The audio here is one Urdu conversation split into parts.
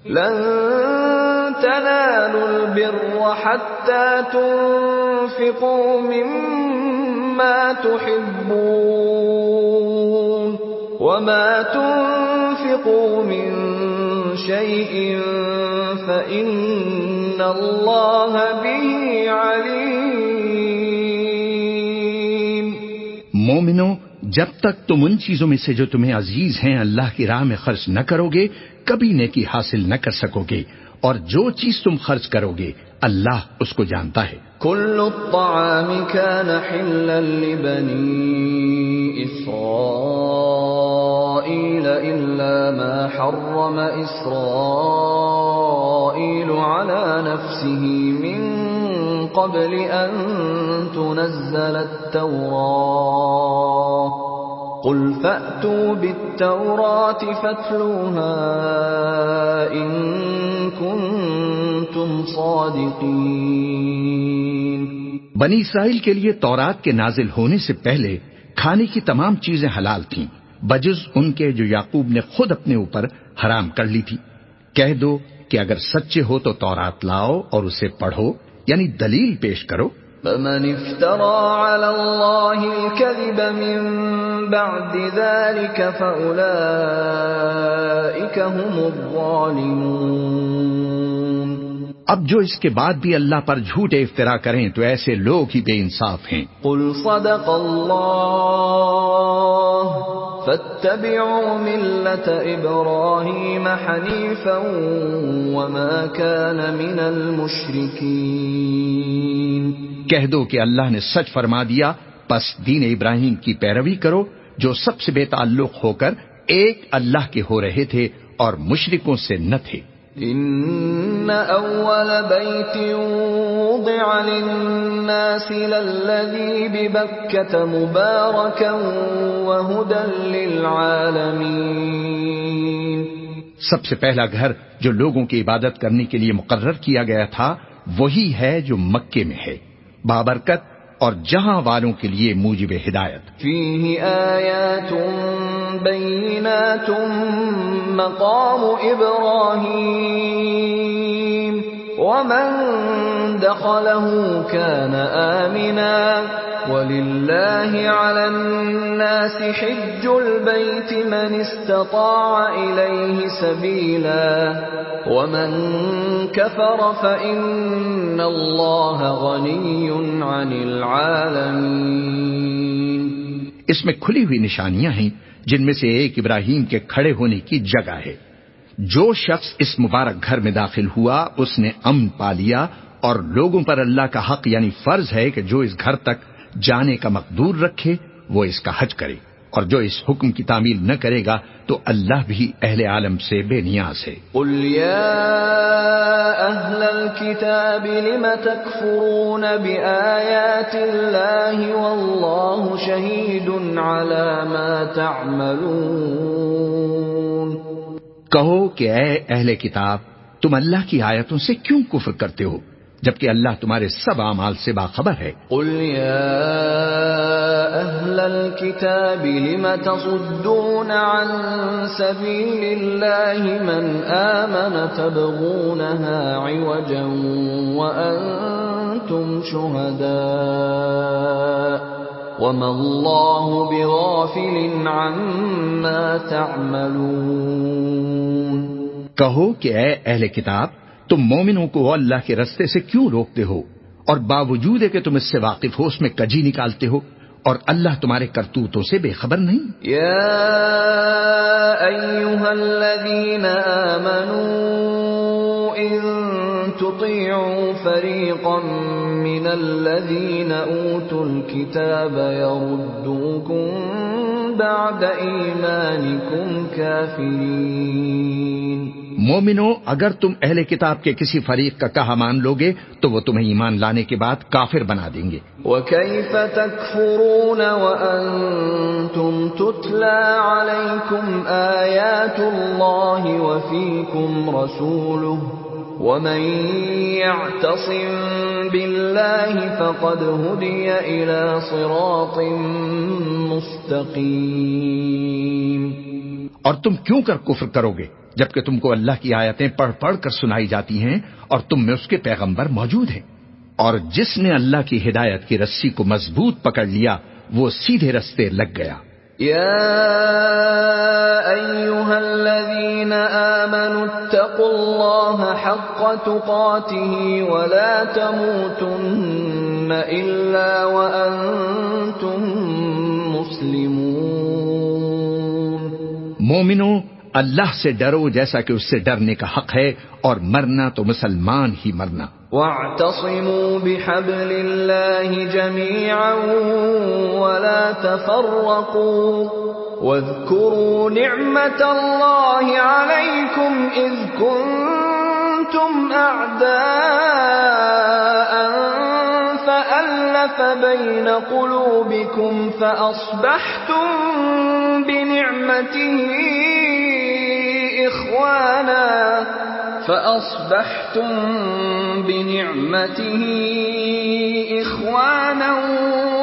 لن تنالوا البر حتى تنفقوا مما تحبون وما تنفقوا من شيء فإن الله به عليم۔ مومنو، جب تک تم ان چیزوں میں سے جو تمہیں عزیز ہیں اللہ کی راہ میں خرچ نہ کرو گے کبھی نیکی حاصل نہ کر سکو گے، اور جو چیز تم خرچ کرو گے اللہ اس کو جانتا ہے۔ كل الطعام كان حلا لبني إسرائيل إلا ما حرم إسرائيل على نفسه من قبل أن تنزل التوراة قل فأتوا بالتوراة فاتلوها إن كنتم صادقين۔ بنی اسرائیل کے لیے تورات کے نازل ہونے سے پہلے کھانے کی تمام چیزیں حلال تھیں بجز ان کے جو یعقوب نے خود اپنے اوپر حرام کر لی تھی۔ کہہ دو کہ اگر سچے ہو تو تورات لاؤ اور اسے پڑھو، یعنی دلیل پیش کرو۔ فمن افترى على الله الكذب من بعد ذلك فأولئك هم الظالمون۔ اب جو اس کے بعد بھی اللہ پر جھوٹے افطرا کریں تو ایسے لوگ ہی بے انصاف ہیں۔ قل صدق اللہ فاتبعوا ملة ابراہیم حنیفا وما كان من المشرکین۔ کہہ دو کہ اللہ نے سچ فرما دیا، پس دین ابراہیم کی پیروی کرو جو سب سے بے تعلق ہو کر ایک اللہ کے ہو رہے تھے اور مشرکوں سے نہ تھے۔ ان اول بیت وضع للناس للذی ببکۃ مبارکا وہدی للعالمین۔ سب سے پہلا گھر جو لوگوں کی عبادت کرنے کے لیے مقرر کیا گیا تھا وہی ہے جو مکے میں ہے، بابرکت اور جہاں والوں کے لیے موجب ہدایت۔ فیہ آیات بینات مقام ابراہیم ومن دخلہ کان آمنا وللہ علی الناس حج البیت من استطاع الیہ سبیلا ومن کفر فإن اللہ غنی عن العالمین۔ اس میں کھلی ہوئی نشانیاں ہیں جن میں سے ایک ابراہیم کے کھڑے ہونے کی جگہ ہے۔ جو شخص اس مبارک گھر میں داخل ہوا اس نے امن پا لیا، اور لوگوں پر اللہ کا حق یعنی فرض ہے کہ جو اس گھر تک جانے کا مقدور رکھے وہ اس کا حج کرے، اور جو اس حکم کی تعمیل نہ کرے گا تو اللہ بھی اہل عالم سے بے نیاز ہے۔ قل یا اہل الکتاب لم تکفرون بآیات اللہ واللہ شہید علی ما تعملون۔ کہو کہ اے اہل کتاب تم اللہ کی آیتوں سے کیوں کفر کرتے ہو جبکہ اللہ تمہارے سب اعمال سے باخبر ہے۔ قل یا اہل الکتاب لم تصدون عن سبیل اللہ من آمن تبغونها عوجا وانتم شہداء وما اللہ بغافل عما تعملون۔ کہو کہ اے اہل کتاب تم مومنوں کو اللہ کے رستے سے کیوں روکتے ہو، اور باوجود ہے کہ تم اس سے واقف ہو اس میں کجی نکالتے ہو، اور اللہ تمہارے کرتوتوں سے بے خبر نہیں۔ یا ایھا الذین آمنوا ان تطیعوا فریقا من الذین اوتوا الکتاب یردوکم بعد ایمانکم کافرین۔ مومنو اگر تم اہل کتاب کے کسی فریق کا کہا مان لوگے تو وہ تمہیں ایمان لانے کے بعد کافر بنا دیں گے۔ وَكَيْفَ تَكْفُرُونَ وَأَنْتُمْ تُتْلَى عَلَيْكُمْ آيَاتُ اللَّهِ وَفِيكُمْ رَسُولُهُ وَمَنْ يَعْتَصِمْ بِاللَّهِ فَقَدْ هُدِيَ إِلَى صِرَاطٍ مُسْتَقِيمٍ۔ اور تم کیوں کر کفر کرو گے جبکہ تم کو اللہ کی آیتیں پڑھ پڑھ کر سنائی جاتی ہیں اور تم میں اس کے پیغمبر موجود ہیں. اور جس نے اللہ کی ہدایت کی رسی کو مضبوط پکڑ لیا وہ سیدھے رستے لگ گیا. يا أيها الذين آمنوا اتقوا الله حق تقاته ولا تموتن إلا وأنتم مسلمون. مومنو، اللہ سے ڈرو جیسا کہ اس سے ڈرنے کا حق ہے، اور مرنا تو مسلمان ہی مرنا. واعتصموا بحبل الله جميعا ولا تفرقوا واذكروا نعمة الله عليكم إذ كنتم أعداء فألف بين قلوبكم فأصبحتم بنعمته إخوانا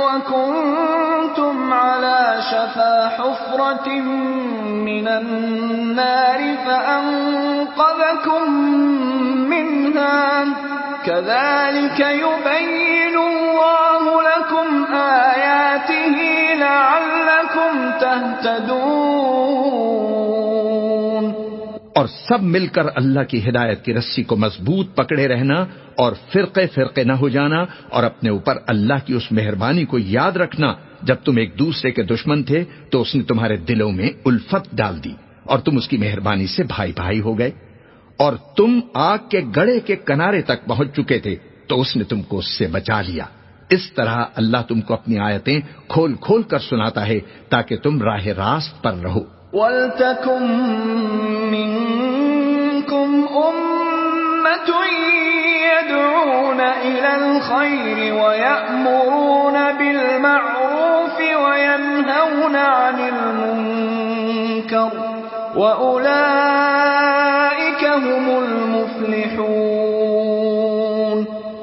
وكنتم على شفا حفرة من النار فأنقذكم منها كذلك يبين الله لكم آياته لعلكم تهتدون. اور سب مل کر اللہ کی ہدایت کی رسی کو مضبوط پکڑے رہنا اور فرقے فرقے نہ ہو جانا، اور اپنے اوپر اللہ کی اس مہربانی کو یاد رکھنا جب تم ایک دوسرے کے دشمن تھے تو اس نے تمہارے دلوں میں الفت ڈال دی اور تم اس کی مہربانی سے بھائی بھائی ہو گئے. اور تم آگ کے گڑھے کے کنارے تک پہنچ چکے تھے تو اس نے تم کو اس سے بچا لیا. اس طرح اللہ تم کو اپنی آیتیں کھول کھول کر سناتا ہے تاکہ تم راہ راست پر رہو. وَلْتَكُن مِّنكُمْ أُمَّةٌ يَدْعُونَ إِلَى الْخَيْرِ وَيَأْمُرُونَ بِالْمَعْرُوفِ وَيَنْهَوْنَ عَنِ الْمُنكَرِ وَأُولَئِكَ هُمُ الْمُفْلِحُونَ.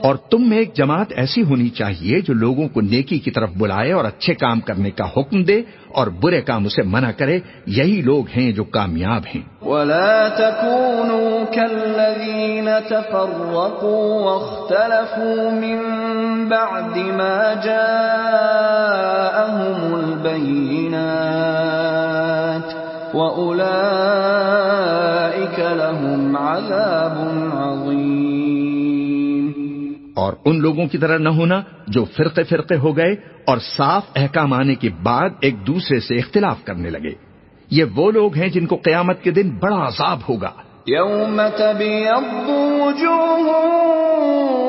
اور تم میں ایک جماعت ایسی ہونی چاہیے جو لوگوں کو نیکی کی طرف بلائے اور اچھے کام کرنے کا حکم دے اور برے کاموں سے منع کرے. یہی لوگ ہیں جو کامیاب ہیں. وَلَا تَكُونُوا كَالَّذِينَ تَفَرَّقُوا وَاخْتَلَفُوا مِن بَعْدِ مَا جَاءَهُمُ الْبَيِّنَاتُ وَأُولَئِكَ لَهُمْ عَذَابٌ عَظِيمٌ. اور ان لوگوں کی طرح نہ ہونا جو فرقے فرقے ہو گئے اور صاف احکام آنے کے بعد ایک دوسرے سے اختلاف کرنے لگے. یہ وہ لوگ ہیں جن کو قیامت کے دن بڑا عذاب ہوگا. يَوْمَ تَبْيَضُّ وُجُوهٌ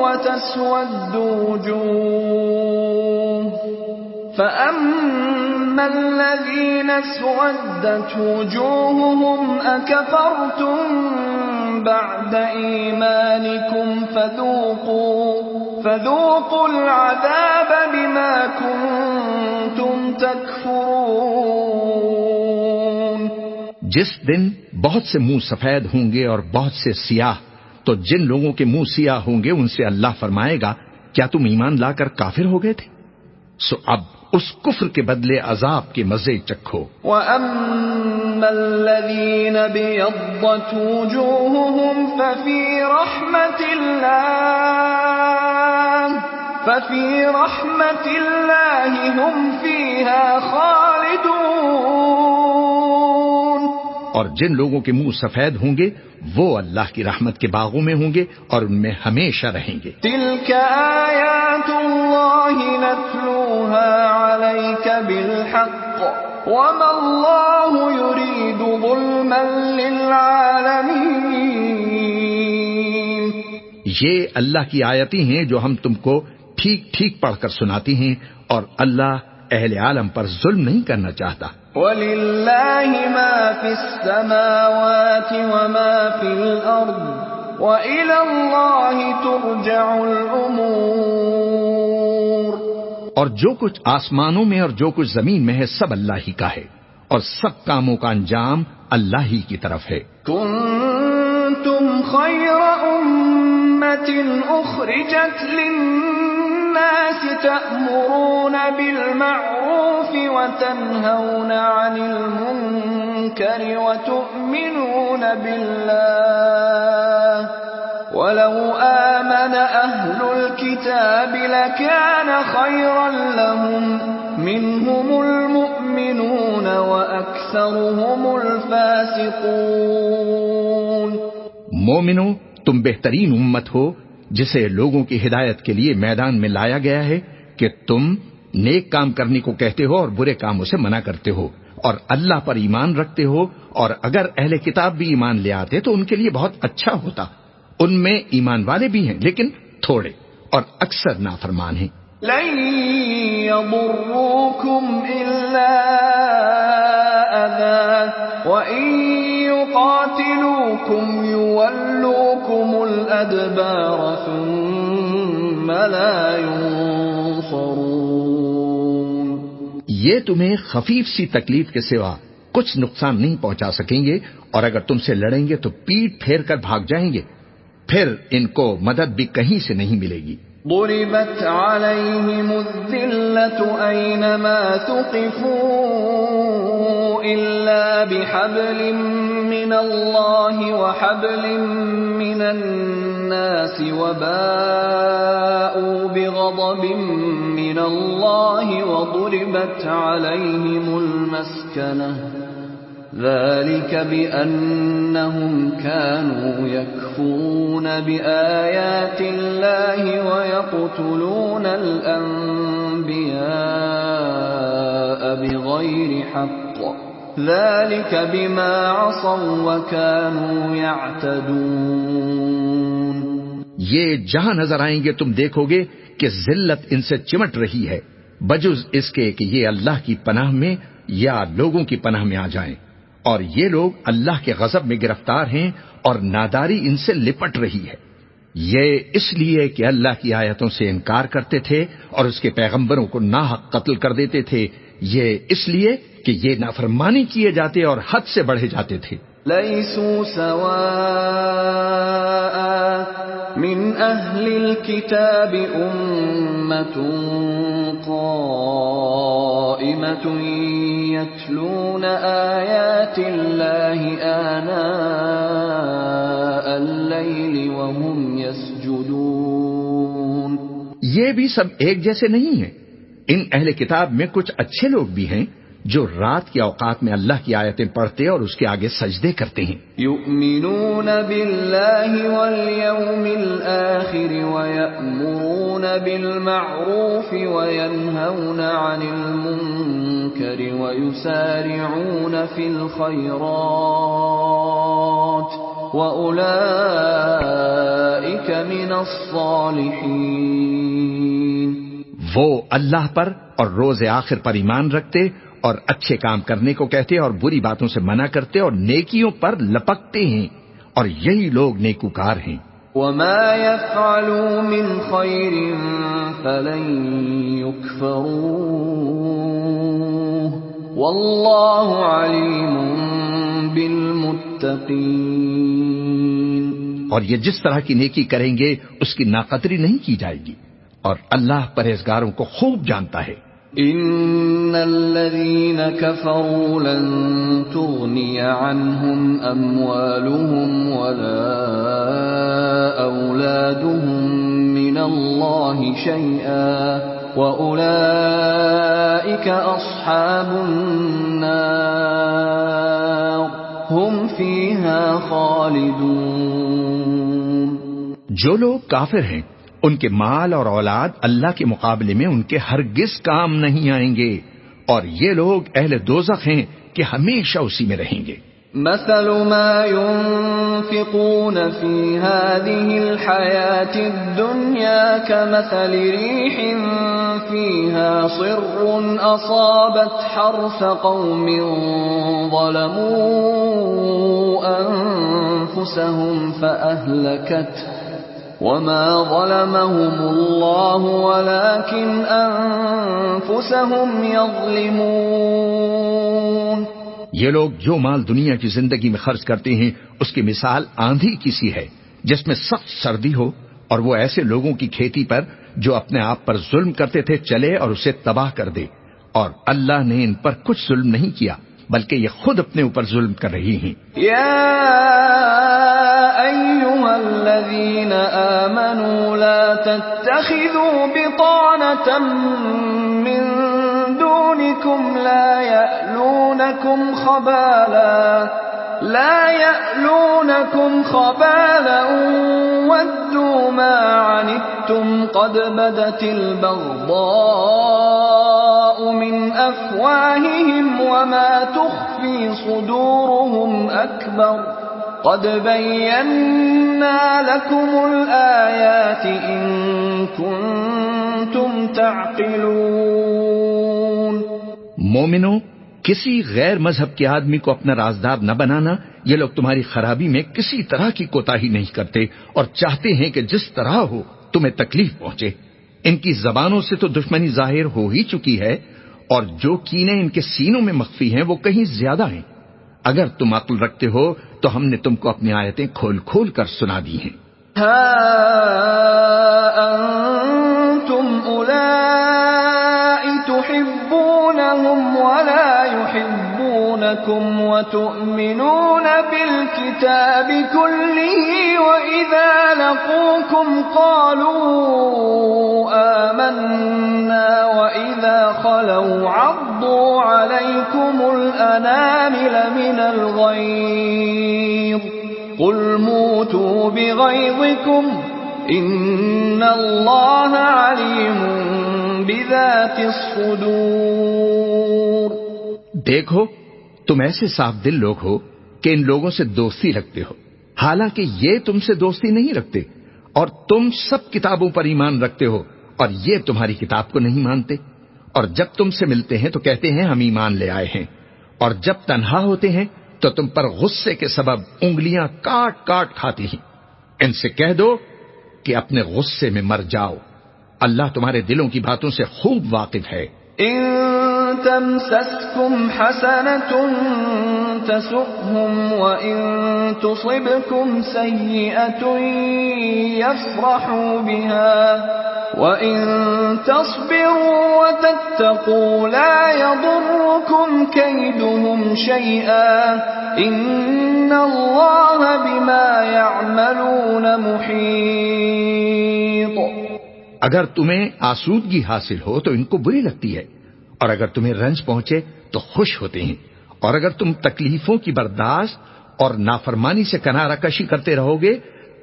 وَتَسْوَدُّ وُجُوهٌ فَأَمَّا الَّذِينَ اسْوَدَّتْ وُجُوهُهُمْ أَكَفَرْتُمْ بَعْدَ إِيمَانِكُمْ فَذُوقُوا الْعَذَابَ بِمَا كُنتُمْ تَكْفُرُونَ. جس دن بہت سے منہ سفید ہوں گے اور بہت سے سیاہ، تو جن لوگوں کے منہ سیاہ ہوں گے ان سے اللہ فرمائے گا کیا تم ایمان لا کر کافر ہو گئے تھے؟ سو اب اس کفر کے بدلے عذاب کے مزے چکھو. وَأَمَّا الَّذِينَ بِيَضَّتْ وُجُوهُهُمْ فَفِي رَحْمَةِ اللَّهِ هُمْ فِيهَا خَالِدُونَ. اور جن لوگوں کے منہ سفید ہوں گے وہ اللہ کی رحمت کے باغوں میں ہوں گے اور ان میں ہمیشہ رہیں گے. تِلْكَ آيَاتُ اللَّهِ نَتْلُوهَا عَلَيْكَ بِالْحَقِّ وَمَا اللَّهُ يُرِيدُ ظُلْمًا لِّلْعَالَمِينَ. یہ اللہ کی آیتیں ہیں جو ہم تم کو ٹھیک ٹھیک پڑھ کر سناتی ہیں، اور اللہ اہل عالم پر ظلم نہیں کرنا چاہتا. وَلِلَّهِ مَا فِي السَّمَاوَاتِ وَمَا فِي الْأَرْضِ وَإِلَى اللَّهِ تُرْجَعُ الْأُمُورُ. اور جو کچھ آسمانوں میں اور جو کچھ زمین میں ہے سب اللہ ہی کا ہے، اور سب کاموں کا انجام اللہ ہی کی طرف ہے. كُنتُمْ خَيْرَ أُمَّةٍ أُخْرِجَتْ لِلنَّاسِ الناس تأمرون بالمعروف وتنهون عن المنكر وتؤمنون بالله ولو آمن أهل الكتاب لكان خيرا لهم منهم المؤمنون وأكثرهم الفاسقون. مومنو، تم بہترین امت ہو جسے لوگوں کی ہدایت کے لیے میدان میں لایا گیا ہے کہ تم نیک کام کرنے کو کہتے ہو اور برے کاموں سے منع کرتے ہو اور اللہ پر ایمان رکھتے ہو، اور اگر اہل کتاب بھی ایمان لے آتے تو ان کے لیے بہت اچھا ہوتا. ان میں ایمان والے بھی ہیں لیکن تھوڑے اور اکثر نافرمان ہیں. لن يضروكم إلا أذى وإن يقاتلوكم يولوكم الأدبار ثم لا ينصرون. یہ تمہیں خفیف سی تکلیف کے سوا کچھ نقصان نہیں پہنچا سکیں گے، اور اگر تم سے لڑیں گے تو پیٹ پھیر کر بھاگ جائیں گے، پھر ان کو مدد بھی کہیں سے نہیں ملے گی. ضربت عليهم الذلة أينما ثقفوا إلا بحبل من الله وحبل من الناس وباءوا بغضب من الله وضربت عليهم المسكنة ذلك بأنهم كانوا يكفرون بآيات الله ويقتلون الأنبياء بغير حق ذلك بما عصوا وكانوا يعتدون. یہ جہاں نظر آئیں گے تم دیکھو گے کہ ذلت ان سے چمٹ رہی ہے، بجز اس کے کہ یہ اللہ کی پناہ میں یا لوگوں کی پناہ میں آ جائیں، اور یہ لوگ اللہ کے غضب میں گرفتار ہیں اور ناداری ان سے لپٹ رہی ہے. یہ اس لیے کہ اللہ کی آیتوں سے انکار کرتے تھے اور اس کے پیغمبروں کو ناحق قتل کر دیتے تھے، یہ اس لیے کہ یہ نافرمانی کیے جاتے اور حد سے بڑھے جاتے تھے. ليسوا سواء من أهل الكتاب أمة قائمة يتلون آيات الله آناء الليل وهم يسجدون. یہ بھی سب ایک جیسے نہیں ہیں. ان اہل کتاب میں کچھ اچھے لوگ بھی ہیں جو رات کے اوقات میں اللہ کی آیتیں پڑھتے اور اس کے آگے سجدے کرتے ہیں. یؤمنون باللہ والیوم الآخر ویأمرون بالمعروف وینہون عن المنکر ویسارعون فی الخیرات وأولئک من الصالحین. وہ اللہ پر اور روز آخر پر ایمان رکھتے اور اچھے کام کرنے کو کہتے اور بری باتوں سے منع کرتے اور نیکیوں پر لپکتے ہیں، اور یہی لوگ نیکوکار ہیں. وما يفعلوا من خير فلن يكفروه والله عليم بالمتقين. اور یہ جس طرح کی نیکی کریں گے اس کی ناقدری نہیں کی جائے گی، اور اللہ پرہیزگاروں کو خوب جانتا ہے. ان الذين كفروا لن تغني عنهم اموالهم ولا اولادهم من الله شيئا واولئك اصحاب النار هم فيها خالدون. جو لوگ کافر ہیں ان کے مال اور اولاد اللہ کے مقابلے میں ان کے ہرگز کام نہیں آئیں گے، اور یہ لوگ اہل دوزخ ہیں کہ ہمیشہ اسی میں رہیں گے. مثل ما ينفقون في هذه الحياة الدنيا كمثل ريح فيها صر أصابت حرث قوم ظلموا أنفسهم فأهلكته وما ظلمهم الله ولكن أنفسهم يظلمون. یہ لوگ جو مال دنیا کی زندگی میں خرچ کرتے ہیں اس کی مثال آندھی کی سی ہے جس میں سخت سردی ہو، اور وہ ایسے لوگوں کی کھیتی پر جو اپنے آپ پر ظلم کرتے تھے چلے اور اسے تباہ کر دے، اور اللہ نے ان پر کچھ ظلم نہیں کیا بلکہ یہ خود اپنے اوپر ظلم کر رہی ہیں۔ یا ایھا الذین آمنوا لا تتخذوا بطانة من دونکم لا یألونکم خبالا ودوا ما عنتم قد بدت البغضاء من افواہہم وما تخفی صدورهم اکبر قد بینا لکم الآیات ان کنتم تعقلون۔ مومنو، کسی غیر مذہب کے آدمی کو اپنا رازدار نہ بنانا۔ یہ لوگ تمہاری خرابی میں کسی طرح کی کوتاہی نہیں کرتے اور چاہتے ہیں کہ جس طرح ہو تمہیں تکلیف پہنچے۔ ان کی زبانوں سے تو دشمنی ظاہر ہو ہی چکی ہے، اور جو کینے ان کے سینوں میں مخفی ہیں وہ کہیں زیادہ ہیں۔ اگر تم عقل رکھتے ہو تو ہم نے تم کو اپنی آیتیں کھول کھول کر سنا دی ہیں۔ ہا انتم اولائی تحبونہم ولا يحبونكم وتؤمنون بالكتاب كله وإذا لقوكم قالوا آمنا وإذا خلوا عضوا عليكم الأنامل من الغيظ قل موتوا بغيظكم إن الله عليم بذات الصدور۔ دیکھو، تم ایسے صاف دل لوگ ہو کہ ان لوگوں سے دوستی رکھتے ہو، حالانکہ یہ تم سے دوستی نہیں رکھتے، اور تم سب کتابوں پر ایمان رکھتے ہو اور یہ تمہاری کتاب کو نہیں مانتے، اور جب تم سے ملتے ہیں تو کہتے ہیں ہم ایمان لے آئے ہیں، اور جب تنہا ہوتے ہیں تو تم پر غصے کے سبب انگلیاں کاٹ کاٹ کھاتی ہیں۔ ان سے کہہ دو کہ اپنے غصے میں مر جاؤ، اللہ تمہارے دلوں کی باتوں سے خوب واقف ہے۔ ان تمسسكم حسنة تسؤهم وإن تصبكم سيئة يفرحوا بها وإن تصبروا وتتقوا لا يضركم كيدهم شيئا إن الله بما يعملون محيط۔ اگر تمہیں آسودگی حاصل ہو تو ان کو بری لگتی ہے، اور اگر تمہیں رنج پہنچے تو خوش ہوتے ہیں، اور اگر تم تکلیفوں کی برداشت اور نافرمانی سے کنارہ کشی کرتے رہو گے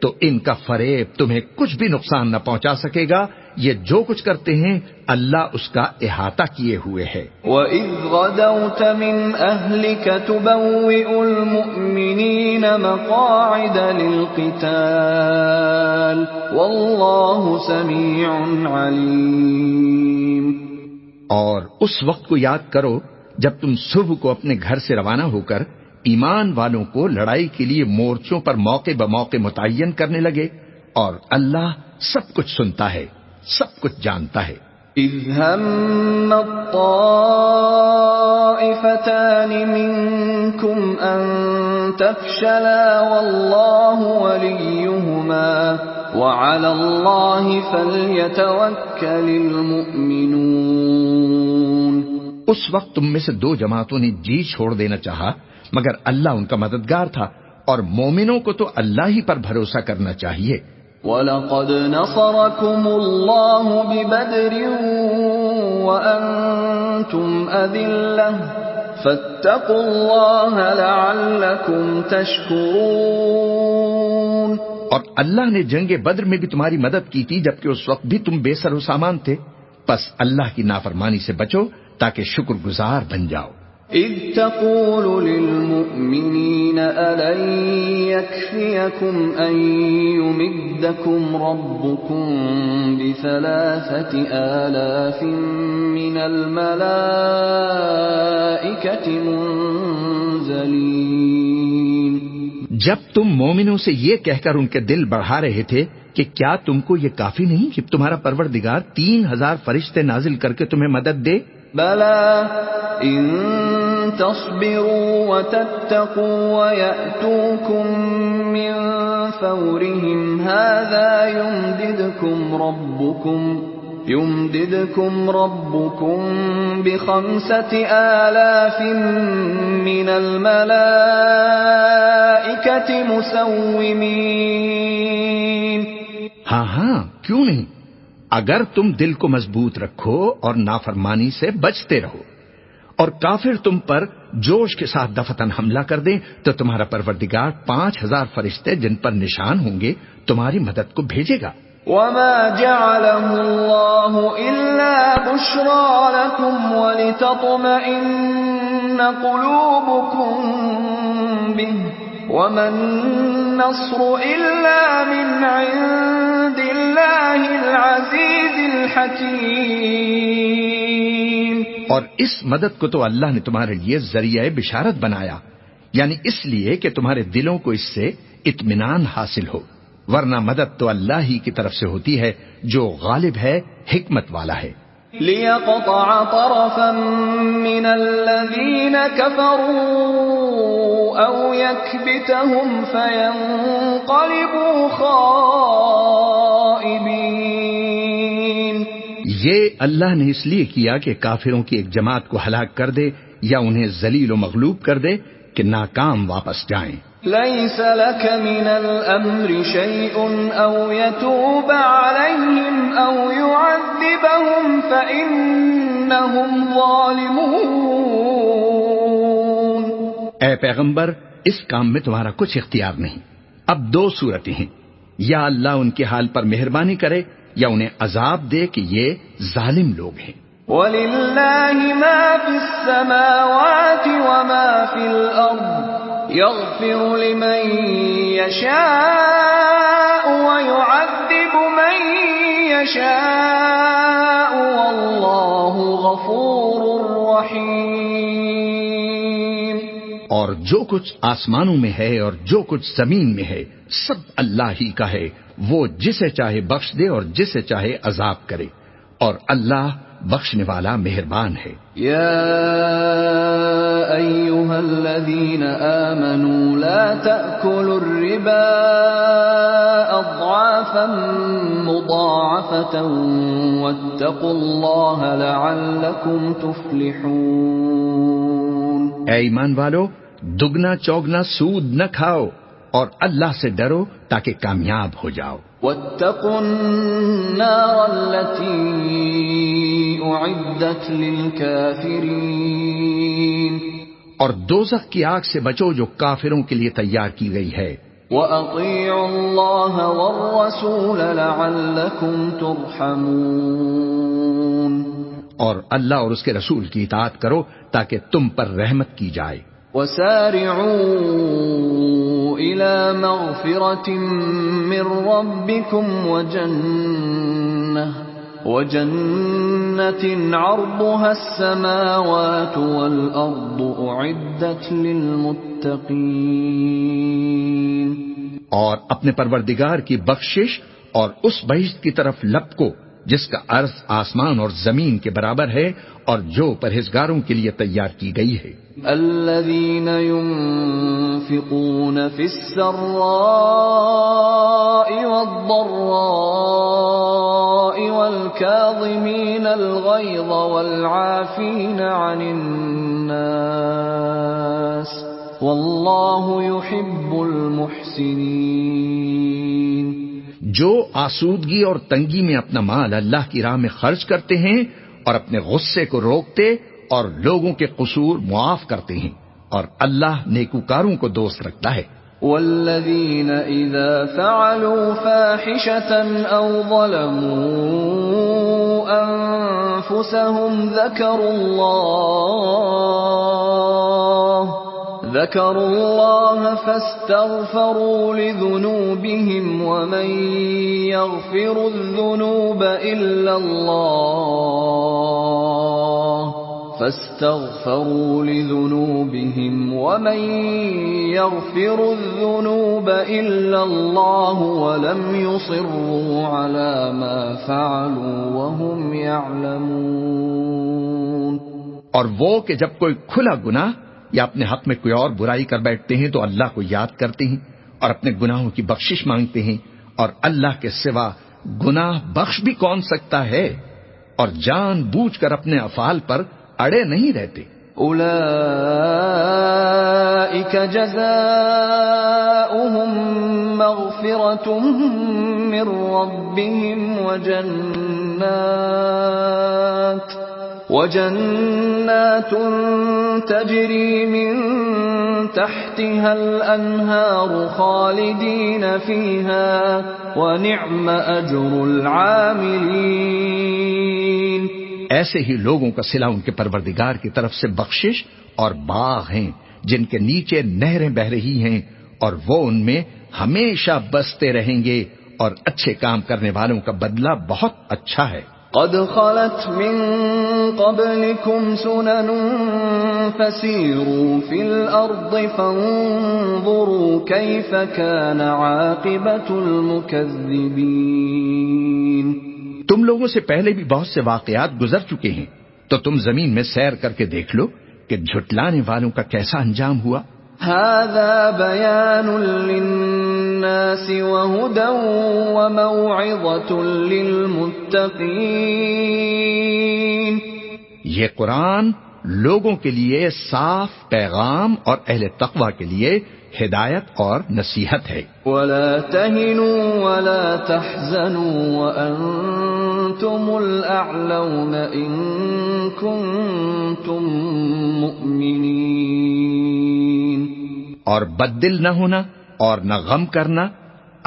تو ان کا فریب تمہیں کچھ بھی نقصان نہ پہنچا سکے گا۔ یہ جو کچھ کرتے ہیں اللہ اس کا احاطہ کیے ہوئے ہے۔ وَإِذْ غَدَوْتَ مِنْ أَهْلِكَ تُبَوِّئُ الْمُؤْمِنِينَ مَقَاعِدَ لِلْقِتَالِ وَاللَّهُ سَمِيعٌ عَلِيمٌ۔ اور اس وقت کو یاد کرو جب تم صبح کو اپنے گھر سے روانہ ہو کر ایمان والوں کو لڑائی کے لیے مورچوں پر موقع بموقع متعین کرنے لگے، اور اللہ سب کچھ سنتا ہے، سب کچھ جانتا ہے۔ اذ هم الطائفتان منكم ان تفشلا والله وليهما وعلى الله فليتوكل المؤمنون۔ اس وقت تم میں سے دو جماعتوں نے جی چھوڑ دینا چاہا، مگر اللہ ان کا مددگار تھا، اور مومنوں کو تو اللہ ہی پر بھروسہ کرنا چاہیے۔ وَلَقَدْ نَصَرَكُمُ اللَّهُ بِبَدْرٍ وَأَنْتُمْ أَذِلَّةٌ فَاتَّقُوا اللَّهَ لَعَلَّكُمْ تَشْكُرُونَ۔ اور اللہ نے جنگ بدر میں بھی تمہاری مدد کی تھی جبکہ اس وقت بھی تم بے سر و سامان تھے، پس اللہ کی نافرمانی سے بچو تاکہ شکر گزار بن جاؤ۔ اذ تقول للمؤمنین ألن يكفيكم أن يمدكم ربكم ب3,000 من الملائكة منزلین۔ جب تم مومنوں سے یہ کہہ کر ان کے دل بڑھا رہے تھے کہ کیا تم کو یہ کافی نہیں کہ تمہارا پروردگار 3,000 فرشتے نازل کر کے تمہیں مدد دے؟ بلا ان تصبروا وتتقوا ويأتوكم من فورهم هذا يمددكم ربكم ب5,000 من الملائكة مسومين. ہاں کیوں نہیں، اگر تم دل کو مضبوط رکھو اور نافرمانی سے بچتے رہو اور کافر تم پر جوش کے ساتھ دفتن حملہ کر دیں تو تمہارا پروردگار 5,000 فرشتے جن پر نشان ہوں گے تمہاری مدد کو بھیجے گا. وما جعله الله إلا بشرى لكم ولتطمئن قلوبكم به وما النصر إلا من عند الله العزيز الحكيم. اور اس مدد کو تو اللہ نے تمہارے لیے ذریعہ بشارت بنایا، یعنی اس لیے کہ تمہارے دلوں کو اس سے اطمینان حاصل ہو، ورنہ مدد تو اللہ ہی کی طرف سے ہوتی ہے جو غالب ہے، حکمت والا ہے. ليقطع طرفا من الذين كفروا أو يكبتهم فينقلبوا خائبين. یہ اللہ نے اس لیے کیا کہ کافروں کی ایک جماعت کو ہلاک کر دے یا انہیں ذلیل و مغلوب کر دے کہ ناکام واپس جائیں. ليس لك من الأمر شيء أو يتوب عليهم أو يعذبهم فإنهم ظالمون. اے پیغمبر، اس کام میں تمہارا کچھ اختیار نہیں. اب 2 صورتیں ہیں، یا اللہ ان کے حال پر مہربانی کرے یا انہیں عذاب دے کہ یہ ظالم لوگ ہیں. وَلِلَّهِ مَا فِي السَّمَاوَاتِ وَمَا فِي الْأَرْضِ يَغْفِرُ لِمَن يَشَاءُ وَيُعَذِّبُ مَن يَشَاءُ وَاللَّهُ غَفُورٌ رَّحِيمٌ. اور جو کچھ آسمانوں میں ہے اور جو کچھ زمین میں ہے سب اللہ ہی کا ہے، وہ جسے چاہے بخش دے اور جسے چاہے عذاب کرے، اور اللہ بخشنے والا مہربان ہے. یا ایھا الذین آمنوا لا تأکلوا الربا اضعافا مضاعفة واتقوا اللہ لعلکم تفلحون. اے ایمان والو، دگنا چوگنا سود نہ کھاؤ اور اللہ سے ڈرو تاکہ کامیاب ہو جاؤ. واتقوا النار التي اعدت للكافرين. اور دوزخ کی آگ سے بچو جو کافروں کے لیے تیار کی گئی ہے. وَأَطِيعُوا اللَّهَ وَالرَّسُولَ لَعَلَّكُمْ تُرْحَمُونَ. اور اللہ اور اس کے رسول کی اطاعت کرو تاکہ تم پر رحمت کی جائے. وَسَارِعُوا إِلَى مَغْفِرَةٍ مِّن رَّبِّكُمْ وَجَنَّةٍ عَرْضُهَا السَّمَاوَاتُ وَالْأَرْضُ أُعِدَّتْ لِلْمُتَّقِينَ. اور اپنے پروردگار کی بخشش اور اس بہشت کی طرف لپکو جس کا عرض آسمان اور زمین کے برابر ہے اور جو پرہیزگاروں کے لیے تیار کی گئی ہے. الذين ينفقون في السراء والضراء والكاظمين الغيظ والعافين عن الناس والله يحب المحسنين. جو آسودگی اور تنگی میں اپنا مال اللہ کی راہ میں خرچ کرتے ہیں اور اپنے غصے کو روکتے اور لوگوں کے قصور معاف کرتے ہیں، اور اللہ نیکوکاروں کو دوست رکھتا ہے. والذین اذا فعلوا فاحشة او ظلموا انفسهم ذكروا الله فاستغفروا لذنوبهم ومن يغفر الذنوب إلا الله ولم يصروا على ما فعلوا وهم يعلمون. اور وہ کہ جب کوئی کھلا گناہ یا اپنے حق میں کوئی اور برائی کر بیٹھتے ہیں تو اللہ کو یاد کرتے ہیں اور اپنے گناہوں کی بخشش مانگتے ہیں، اور اللہ کے سوا گناہ بخش بھی کون سکتا ہے، اور جان بوجھ کر اپنے افعال پر اڑے نہیں رہتے۔ اولئک جزاؤہم مغفرۃ من ربہم وجنات تجری من تحتها الانہار خالدین فیہا ونعم اجر العاملین۔ ایسے ہی لوگوں کا صلہ ان کے پروردگار کی طرف سے بخشش اور باغ ہیں جن کے نیچے نہریں بہ رہی ہیں، اور وہ ان میں ہمیشہ بستے رہیں گے، اور اچھے کام کرنے والوں کا بدلہ بہت اچھا ہے۔ قد خلت من قبلكم سنن فسيروا في الأرض فانظروا كيف كان عاقبة المكذبين۔ تم لوگوں سے پہلے بھی بہت سے واقعات گزر چکے ہیں، تو تم زمین میں سیر کر کے دیکھ لو کہ جھٹلانے والوں کا کیسا انجام ہوا۔ هذا بيان للناس وهدى وموعظة للمتقين۔ یہ قرآن لوگوں کے لیے صاف پیغام اور اہل تقوی کے لیے ہدایت اور نصیحت ہے۔ ولا تهنوا ولا تحزنوا وأنتم الأعلون إن كنتم مؤمنين۔ اور بددل نہ ہونا اور نہ غم کرنا،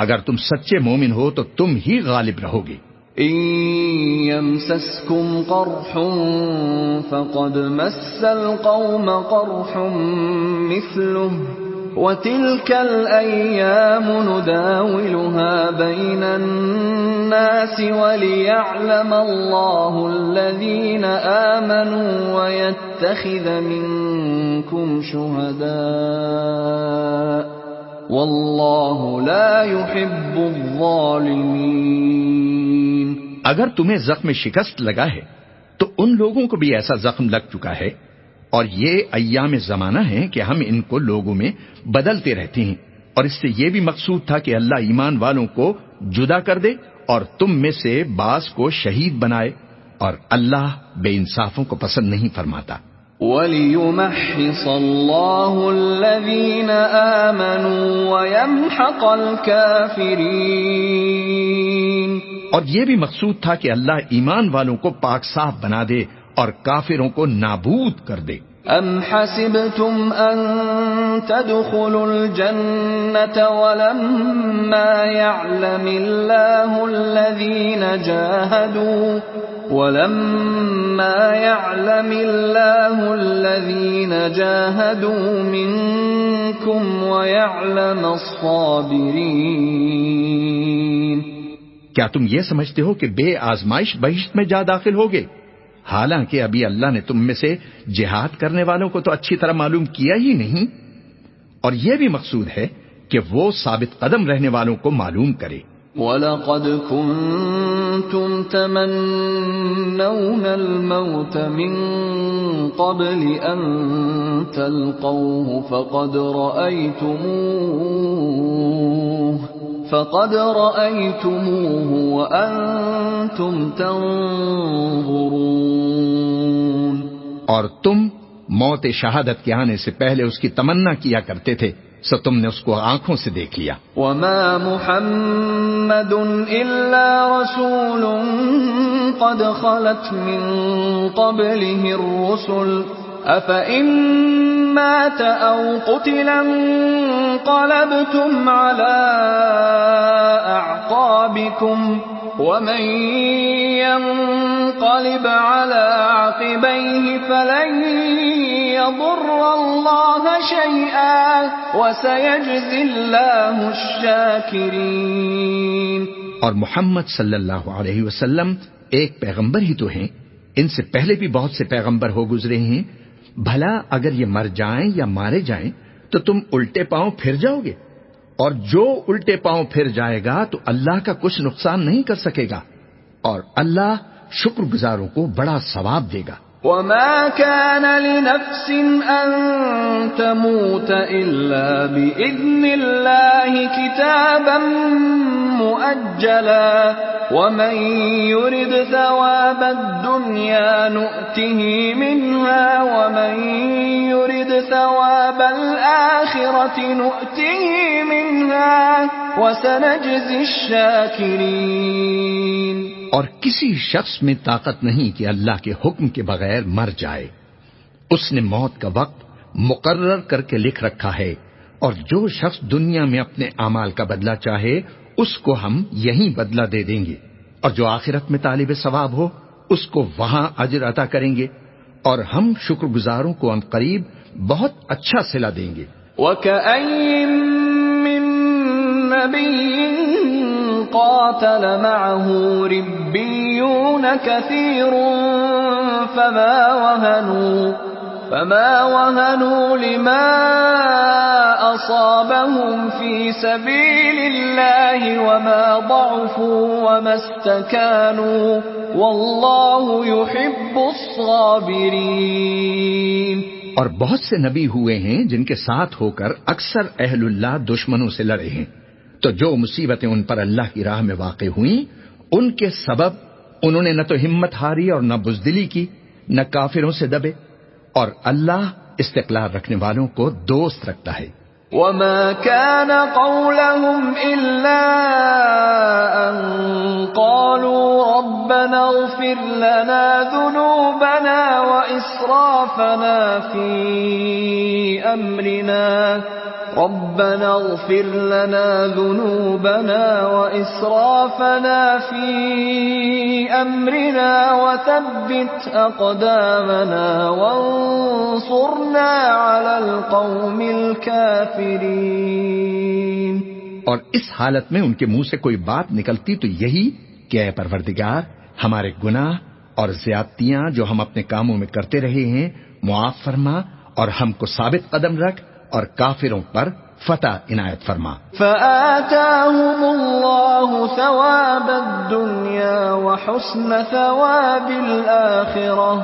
اگر تم سچے مومن ہو تو تم ہی غالب رہو گے۔ إن يمسسكم قرح فقد مس القوم قرح مثله وتلك الأيام نداولها بين الناس وليعلم الله الذين آمنوا ويتخذ منكم شهداء والله لا يحب الظالمين۔ اگر تمہیں زخم شکست لگا ہے تو ان لوگوں کو بھی ایسا زخم لگ چکا ہے، اور یہ ایام زمانہ ہیں کہ ہم ان کو لوگوں میں بدلتے رہتے ہیں، اور اس سے یہ بھی مقصود تھا کہ اللہ ایمان والوں کو جدا کر دے اور تم میں سے بعض کو شہید بنائے، اور اللہ بے انصافوں کو پسند نہیں فرماتا۔ وَلِيُمَحِّصَ اللَّهُ الَّذِينَ آمَنُوا وَيَمْحَقَ الْكَافِرِينَ۔ اور یہ بھی مقصود تھا کہ اللہ ایمان والوں کو پاک صاف بنا دے اور کافروں کو نابود کر دے۔ ام حسبتم ان تدخلوا الجنة ولما يعلم الله الذين جاهدوا منكم ويعلم الصابرين۔ کیا تم یہ سمجھتے ہو کہ بے آزمائش بہشت میں جا داخل ہوگے؟ حالانکہ ابھی اللہ نے تم میں سے جہاد کرنے والوں کو تو اچھی طرح معلوم کیا ہی نہیں، اور یہ بھی مقصود ہے کہ وہ ثابت قدم رہنے والوں کو معلوم کرے۔ وَلَقَدْ كُنْتُمْ تَمَنَّوْنَ الْمَوْتَ مِنْ قَبْلِ أَنْ تَلْقَوْهُ فَقَدْ رَأَيْتُمُوهُ وَأَنْتُمْ تَنْظُرُونَ۔ اور تم موت شہادت کے آنے سے پہلے اس کی تمنا کیا کرتے تھے، سو تم نے اس کو آنکھوں سے دیکھ لیا۔ وَمَا مُحَمَّدٌ إِلَّا رَسُولٌ قَدْ خَلَتْ مِنْ قَبْلِهِ الرُّسُلُ أَفَإِن مَّاتَ أَوْ قُتِلَ انقَلَبْتُمْ عَلَى أَعْقَابِكُمْ وَمَن يَنقَلِبْ عَلَى عَقِبَيْهِ فَلَن يَضُرَّ اللَّهَ شَيْئًا وَسَيَجْزِي اللَّهُ الشَّاكِرِينَ۔ اور محمد صلی اللہ علیہ وسلم ایک پیغمبر ہی تو ہیں، ان سے پہلے بھی بہت سے پیغمبر ہو گزرے ہیں، بھلا اگر یہ مر جائیں یا مارے جائیں تو تم الٹے پاؤں پھر جاؤ گے، اور جو الٹے پاؤں پھر جائے گا تو اللہ کا کچھ نقصان نہیں کر سکے گا، اور اللہ شکر گزاروں کو بڑا ثواب دے گا۔ وما كان لنفس أن تموت إلا بإذن الله كتابا مؤجلا ومن يرد ثواب الدنيا نؤته منها ومن يرد ثواب الآخرة نؤته منها وسنجزي الشاكرين۔ اور کسی شخص میں طاقت نہیں کہ اللہ کے حکم کے بغیر مر جائے، اس نے موت کا وقت مقرر کر کے لکھ رکھا ہے، اور جو شخص دنیا میں اپنے اعمال کا بدلہ چاہے اس کو ہم یہیں بدلہ دے دیں گے، اور جو آخرت میں طالب ثواب ہو اس کو وہاں اجر عطا کریں گے، اور ہم شکر گزاروں کو ان قریب بہت اچھا صلہ دیں گے۔ وَكَأَيٍّ مِّن نَّبِيٍّ قاتل معه ربيون كثير فما وهنوا لما أصابهم في سبيل الله وما ضعفوا وما استكانوا والله يحب الصابرين۔ اور بہت سے نبی ہوئے ہیں جن کے ساتھ ہو کر اکثر اہل اللہ دشمنوں سے لڑے ہیں، تو جو مصیبتیں ان پر اللہ کی راہ میں واقع ہوئیں ان کے سبب انہوں نے نہ تو ہمت ہاری اور نہ بزدلی کی، نہ کافروں سے دبے، اور اللہ استقلال رکھنے والوں کو دوست رکھتا ہے۔ وما كان قولهم إلا أن قالوا ربنا اغفر لنا ذنوبنا وإسرافنا في أمرنا ربنا اغفر لنا ذنوبنا وإسرافنا في أمرنا وثبت أقدامنا وانصرنا على القوم الكافرين۔ اور اس حالت میں ان کے منہ سے کوئی بات نکلتی تو یہی کہ اے پروردگار، ہمارے گناہ اور زیادتیاں جو ہم اپنے کاموں میں کرتے رہے ہیں معاف فرما، اور ہم کو ثابت قدم رکھ اور کافروں پر فتح عنایت فرما۔ فآتاهم الله ثواب الدنيا وحسن ثواب الآخرة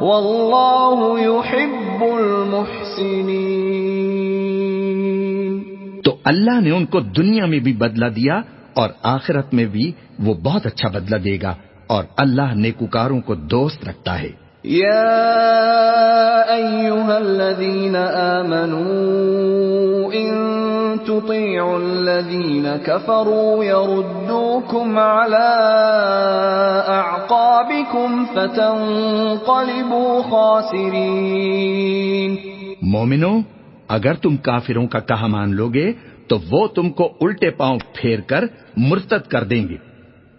والله يحب المحسنين۔ تو اللہ نے ان کو دنیا میں بھی بدلہ دیا اور آخرت میں بھی وہ بہت اچھا بدلہ دے گا، اور اللہ نیکوکاروں کو دوست رکھتا ہے۔ يا أيها الذين آمنوا إن تطيعوا الذين كفروا يردوكم على أعقابكم فتنقلبوا خاسرين۔ مومنو، اگر تم کافروں کا کہا مان لوگے تو وہ تم کو الٹے پاؤں پھیر کر مرتد کر دیں گے،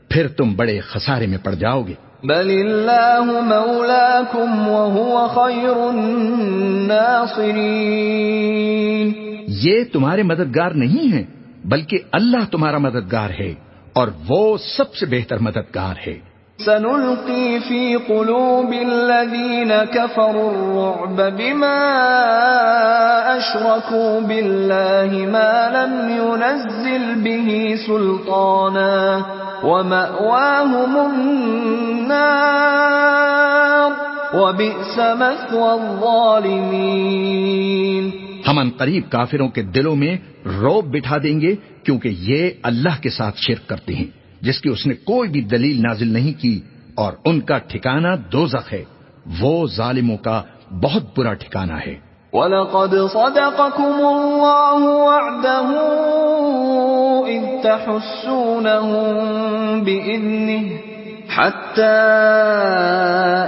پھر تم بڑے خسارے میں پڑ جاؤ گے۔ بل اللہ مولاکم وہو خیر الناصرین۔ یہ تمہارے مددگار نہیں ہیں بلکہ اللہ تمہارا مددگار ہے، اور وہ سب سے بہتر مددگار ہے۔ سنلقی فی قلوب الذین کفروا الرعب بما اشرکوا باللہ ما لم ينزل به سلطانا ومأواهم النار وبئس مثوى الظالمین۔ ہم ان قریب کافروں کے دلوں میں رعب بٹھا دیں گے، کیونکہ یہ اللہ کے ساتھ شرک کرتے ہیں جس کی اس نے کوئی بھی دلیل نازل نہیں کی، اور ان کا ٹھکانہ دوزخ ہے، وہ ظالموں کا بہت برا ٹھکانہ ہے۔ وَلَقَدْ صَدَقَكُمُ اللَّهُ وَعْدَهُ إِذْ تَحُسُّونَهُم بِإِذْنِهِ حَتَّى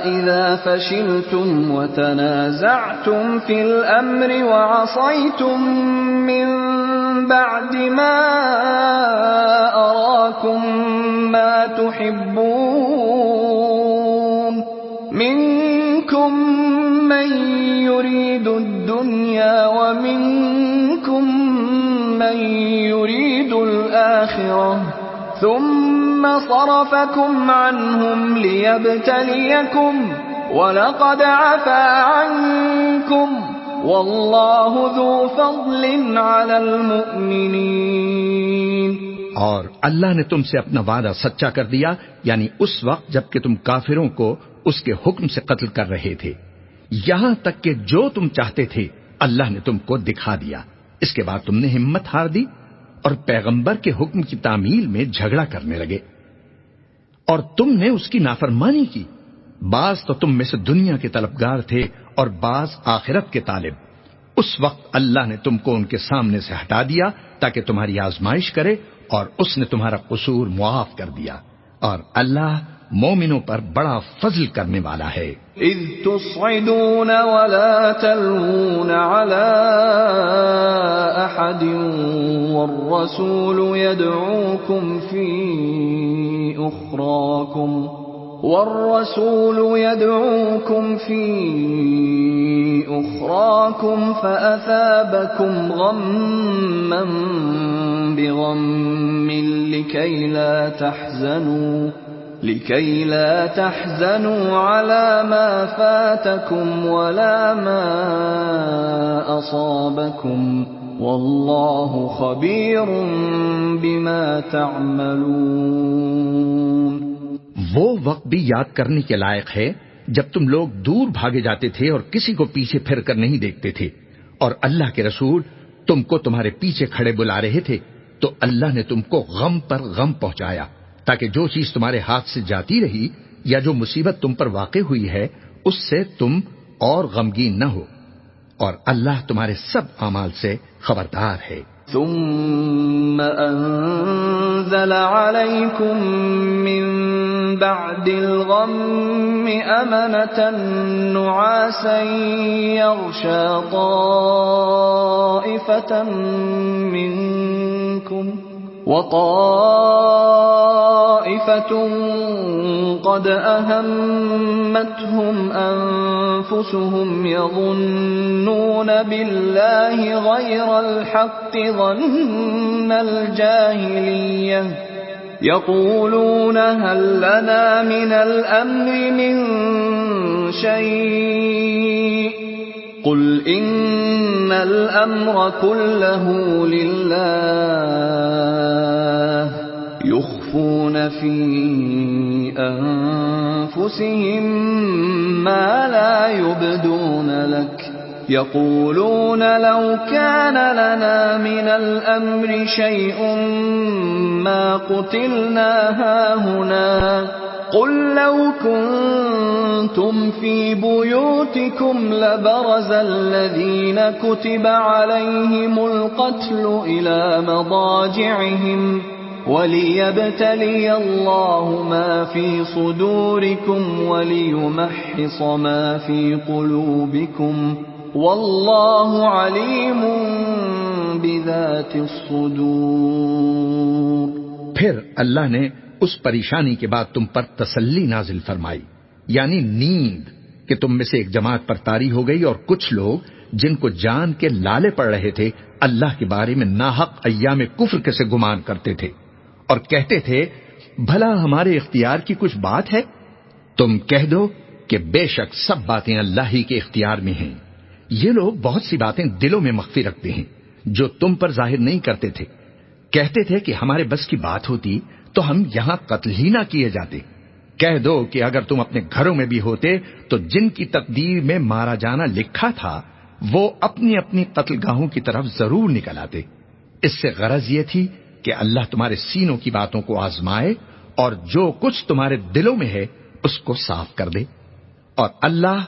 إِذَا فَشِلْتُمْ وَتَنَازَعْتُمْ فِي الْأَمْرِ وَعَصَيْتُمْ مِنْ بَعْدِ مَا أَرَاكُمْ مَا تُحِبُّونَ مِنْكُمْ مَنْ يُرِيدُ الدُّنْيَا وَمِنْكُمْ مَنْ يُرِيدُ الْآخِرَةَ ثُمَّ صَرَفَكُمْ عَنْهُمْ لِيَبْتَلِيَكُمْ وَلَقَدْ عَفَا عَنْكُمْ وَاللَّهُ ذُو فَضْلٍ عَلَى الْمُؤْمِنِينَ۔ اور اللہ نے تم سے اپنا وعدہ سچا کر دیا، یعنی اس وقت جب کہ تم کافروں کو اس کے حکم سے قتل کر رہے تھے، یہاں تک کہ جو تم چاہتے تھے اللہ نے تم کو دکھا دیا۔ اس کے بعد تم نے ہمت ہار دی اور پیغمبر کے حکم کی تعمیل میں جھگڑا کرنے لگے، اور تم نے اس کی نافرمانی کی۔ بعض تو تم میں سے دنیا کے طلبگار تھے اور بعض آخرت کے طالب۔ اس وقت اللہ نے تم کو ان کے سامنے سے ہٹا دیا تاکہ تمہاری آزمائش کرے، اور اس نے تمہارا قصور معاف کر دیا، اور اللہ مومنوں پر بڑا فضل کرنے والا ہے۔ اذ تصعدون ولا تلوون على احد والرسول يدعوكم في أخراكم فأثابكم غما بغم لكي لا تحزنوا على ما فاتكم ولا ما أصابكم والله خبير بما تعملون۔ وہ وقت بھی یاد کرنے کے لائق ہے جب تم لوگ دور بھاگے جاتے تھے اور کسی کو پیچھے پھر کر نہیں دیکھتے تھے، اور اللہ کے رسول تم کو تمہارے پیچھے کھڑے بلا رہے تھے، تو اللہ نے تم کو غم پر غم پہنچایا تاکہ جو چیز تمہارے ہاتھ سے جاتی رہی یا جو مصیبت تم پر واقع ہوئی ہے اس سے تم اور غمگین نہ ہو، اور اللہ تمہارے سب اعمال سے خبردار ہے۔ ثم انزل عليكم من بعد الغم أمنة نعاسا يغشى طائفة منكم وطائفة قد أهمتهم أنفسهم يظنون بالله غير الحق ظن الجاهلية يقولون هل لنا من الأمر من شيء قل إن الأمر كله لله يخفون في أنفسهم ما لا يبدون لك يقولون لو كان لنا من الأمر شيء ما قتلنا هاهنا قل لو كنتم في بيوتكم لبرز الذين كتب عليهم القتل إلى مضاجعهم وليبتلي الله ما في صدوركم وليمحص ما في قلوبكم والله عليم بذات الصدور۔ پھر اللہ نے اس پریشانی کے بعد تم پر تسلی نازل فرمائی، یعنی نیند، کہ تم میں سے ایک جماعت پر طاری ہو گئی، اور کچھ لوگ جن کو جان کے لالے پڑ رہے تھے اللہ کے بارے میں ناحق ایام کفر کے سے گمان کرتے تھے اور کہتے تھے بھلا ہمارے اختیار کی کچھ بات ہے؟ تم کہہ دو کہ بے شک سب باتیں اللہ ہی کے اختیار میں ہیں۔ یہ لوگ بہت سی باتیں دلوں میں مخفی رکھتے ہیں جو تم پر ظاہر نہیں کرتے تھے۔ کہتے تھے کہ ہمارے بس کی بات ہوتی تو ہم یہاں قتل ہی نہ کیے جاتے۔ کہہ دو کہ اگر تم اپنے گھروں میں بھی ہوتے تو جن کی تقدیر میں مارا جانا لکھا تھا وہ اپنی اپنی قتل گاہوں کی طرف ضرور نکل آتے۔ اس سے غرض یہ تھی کہ اللہ تمہارے سینوں کی باتوں کو آزمائے اور جو کچھ تمہارے دلوں میں ہے اس کو صاف کر دے، اور اللہ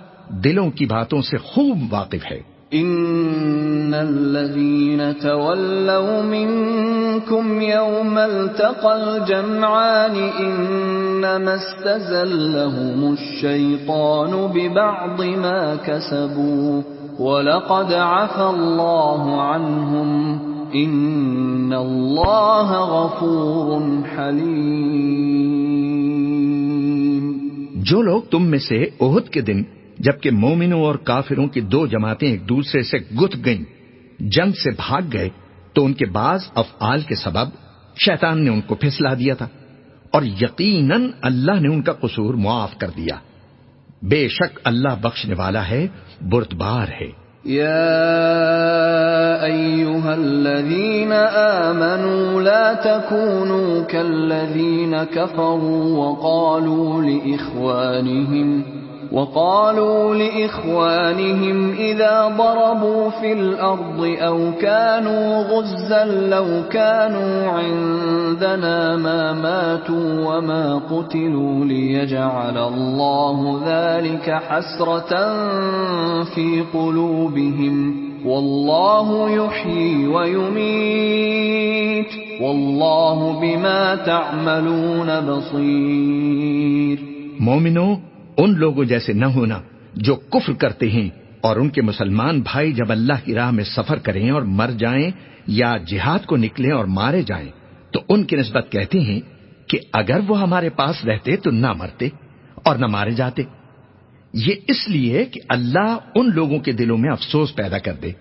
دلوں کی باتوں سے خوب واقف ہے۔ ان الذين تولوا منكم يوم التقى الجمعان انما استزلهم الشيطان ببعض ما كسبوا ولقد عفا الله عنهم ان الله غفور حليم۔ جو لوگ تم میں سے احد کے دن جبکہ مومنوں اور کافروں کی دو جماعتیں ایک دوسرے سے گتھ گئیں جنگ سے بھاگ گئے تو ان کے بعض افعال کے سبب شیطان نے ان کو پھسلا دیا تھا، اور یقیناً اللہ نے ان کا قصور معاف کر دیا۔ بے شک اللہ بخشنے والا ہے، بردبار ہے۔ يا أيها الذين آمنوا لا تكونوا كالذين كفروا وقالوا لإخوانهم إذا ضربوا في الأرض أو كانوا غزا لو كانوا عندنا ما ماتوا وما قتلوا ليجعل الله ذلك حسرة في قلوبهم والله يحيي ويميت والله بما تعملون بصير. مومنو، ان لوگوں جیسے نہ ہونا جو کفر کرتے ہیں اور ان کے مسلمان بھائی جب اللہ کی راہ میں سفر کریں اور مر جائیں یا جہاد کو نکلیں اور مارے جائیں تو ان کی نسبت کہتے ہیں کہ اگر وہ ہمارے پاس رہتے تو نہ مرتے اور نہ مارے جاتے. یہ اس لیے کہ اللہ ان لوگوں کے دلوں میں افسوس پیدا کر دے،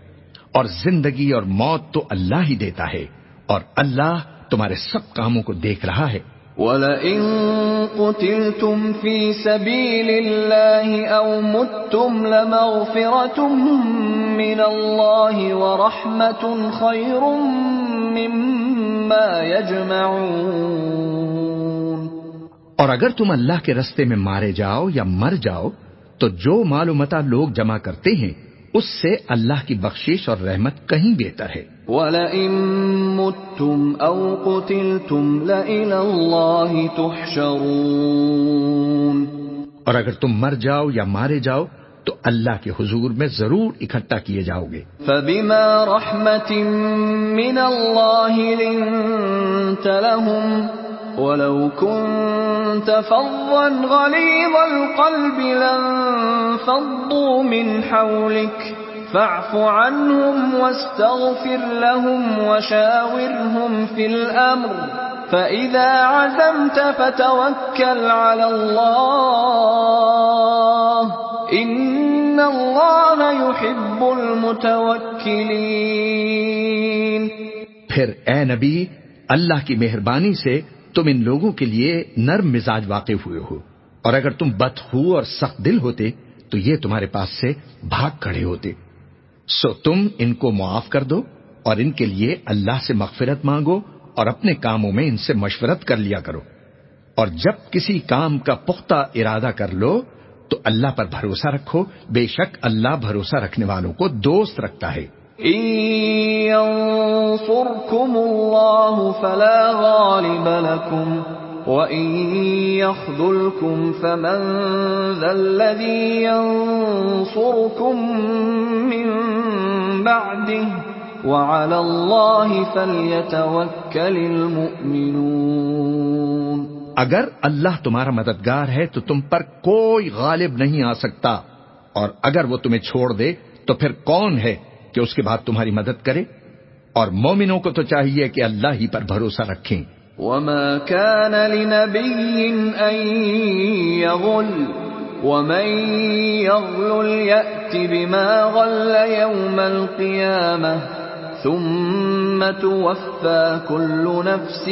اور زندگی اور موت تو اللہ ہی دیتا ہے اور اللہ تمہارے سب کاموں کو دیکھ رہا ہے. وَلَئِن قُتِلْتُمْ فِي سَبِيلِ اللَّهِ أَوْ مُتُّمْ لَمَغْفِرَةٌ مِّنَ اللَّهِ وَرَحْمَةٌ خَيْرٌ مِّمَّا يَجْمَعُونَ. اور اگر تم اللہ کے رستے میں مارے جاؤ یا مر جاؤ تو جو مال و متاع لوگ جمع کرتے ہیں اس سے اللہ کی بخشش اور رحمت کہیں بہتر ہے. وَلَئِن مُتُّمْ أَوْ قُتِلْتُمْ لَإِلَى اللَّهِ تُحْشَرُونَ. اور اگر تم مر جاؤ یا مارے جاؤ تو اللہ کے حضور میں ضرور اکٹھا کیے جاؤ گے. فَبِمَا رَحْمَةٍ مِّنَ اللَّهِ لِنتَ لَهُمْ وَلَوْ كُنتَ فَظًّا غَلِيظَ الْقَلْبِ لَانفَضُّوا مِنْ حَوْلِكَ فَاعْفُ عَنْهُمْ وَاسْتَغْفِرْ لَهُمْ وَشَاوِرْهُمْ فِي الْأَمْرِ فَإِذَا عَزَمْتَ فَتَوَكَّلْ عَلَى اللَّهِ إِنَّ اللَّهَ يُحِبُّ الْمُتَوَكِّلِينَ. پھر اے نبی، اللہ کی مہربانی سے تم ان لوگوں کے لیے نرم مزاج واقع ہوئے ہو، اور اگر تم بدخو اور سخت دل ہوتے تو یہ تمہارے پاس سے بھاگ کھڑے ہوتے. سو تم ان کو معاف کر دو اور ان کے لیے اللہ سے مغفرت مانگو اور اپنے کاموں میں ان سے مشورت کر لیا کرو. اور جب کسی کام کا پختہ ارادہ کر لو تو اللہ پر بھروسہ رکھو، بے شک اللہ بھروسہ رکھنے والوں کو دوست رکھتا ہے. إِن يَنصُرْكُمُ اللَّهُ فَلَا غَالِبَ لَكُمْ وَإِن يَخْذُلْكُمْ فَمَن ذَا الَّذِي يَنصُرُكُم مِّن بَعْدِهِ وَعَلَى اللَّهِ فَلْيَتَوَكَّلِ الْمُؤْمِنُونَ. اگر اللہ تمہارا مددگار ہے تو تم پر کوئی غالب نہیں آ سکتا، اور اگر وہ تمہیں چھوڑ دے تو پھر کون ہے کہ اس کے بعد تمہاری مدد کرے؟ اور مومنوں کو تو چاہیے کہ اللہ ہی پر بھروسہ رکھیں. وَمَا كَانَ لِنَبِيٍّ أَن يَغُلَّ وَمَن يَغْلُلْ يَأْتِ بِمَا غَلَّ يَوْمَ الْقِيَامَةِ ثُمَّ تُوَفَّى كُلُّ نَفْسٍ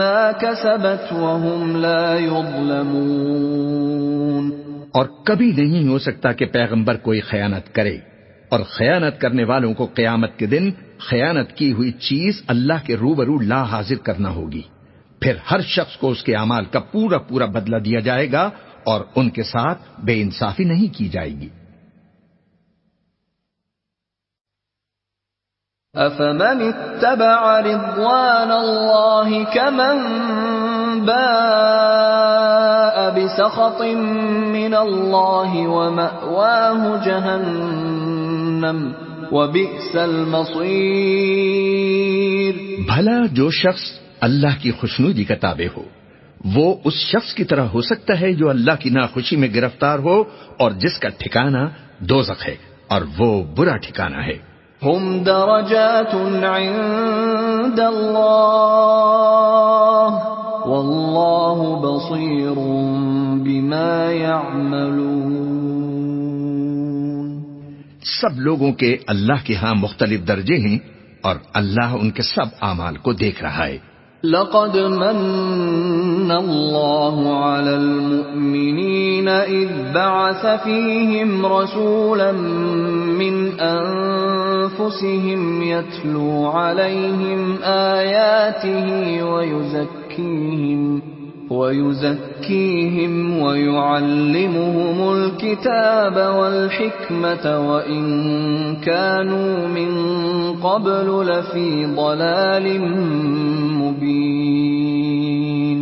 مَا كَسَبَتْ وَهُمْ لَا يُظْلَمُونَ. اور کبھی نہیں ہو سکتا کہ پیغمبر کوئی خیانت کرے، اور خیانت کرنے والوں کو قیامت کے دن خیانت کی ہوئی چیز اللہ کے روبرو لا حاضر کرنا ہوگی. پھر ہر شخص کو اس کے اعمال کا پورا پورا بدلہ دیا جائے گا اور ان کے ساتھ بے انصافی نہیں کی جائے گی. أَفَمَنِ اتَّبَعَ رِضْوَانَ اللَّهِ كَمَن بَاءَ بِسَخَطٍ مِّنَ اللَّهِ وَمَأْوَاهُ جَهَنَّمُ وَبِئْسَ الْمَصِيرُ. بھلا جو شخص اللہ کی خوشنودی کا تابع ہو وہ اس شخص کی طرح ہو سکتا ہے جو اللہ کی ناخوشی میں گرفتار ہو اور جس کا ٹھکانہ دوزخ ہے، اور وہ برا ٹھکانہ ہے. هم درجات عند الله والله بصير بما يعملون. سب لوگوں کے اللہ کے ہاں مختلف درجے ہیں اور اللہ ان کے سب اعمال کو دیکھ رہا ہے. لقد من الله على المؤمنين إذ بعث فيهم رسولا من أنفسهم يتلو عليهم آياته ويزكيهم ويعلمهم الكتاب والحكمة وإن كانوا من قبل لفي ضلال مبين.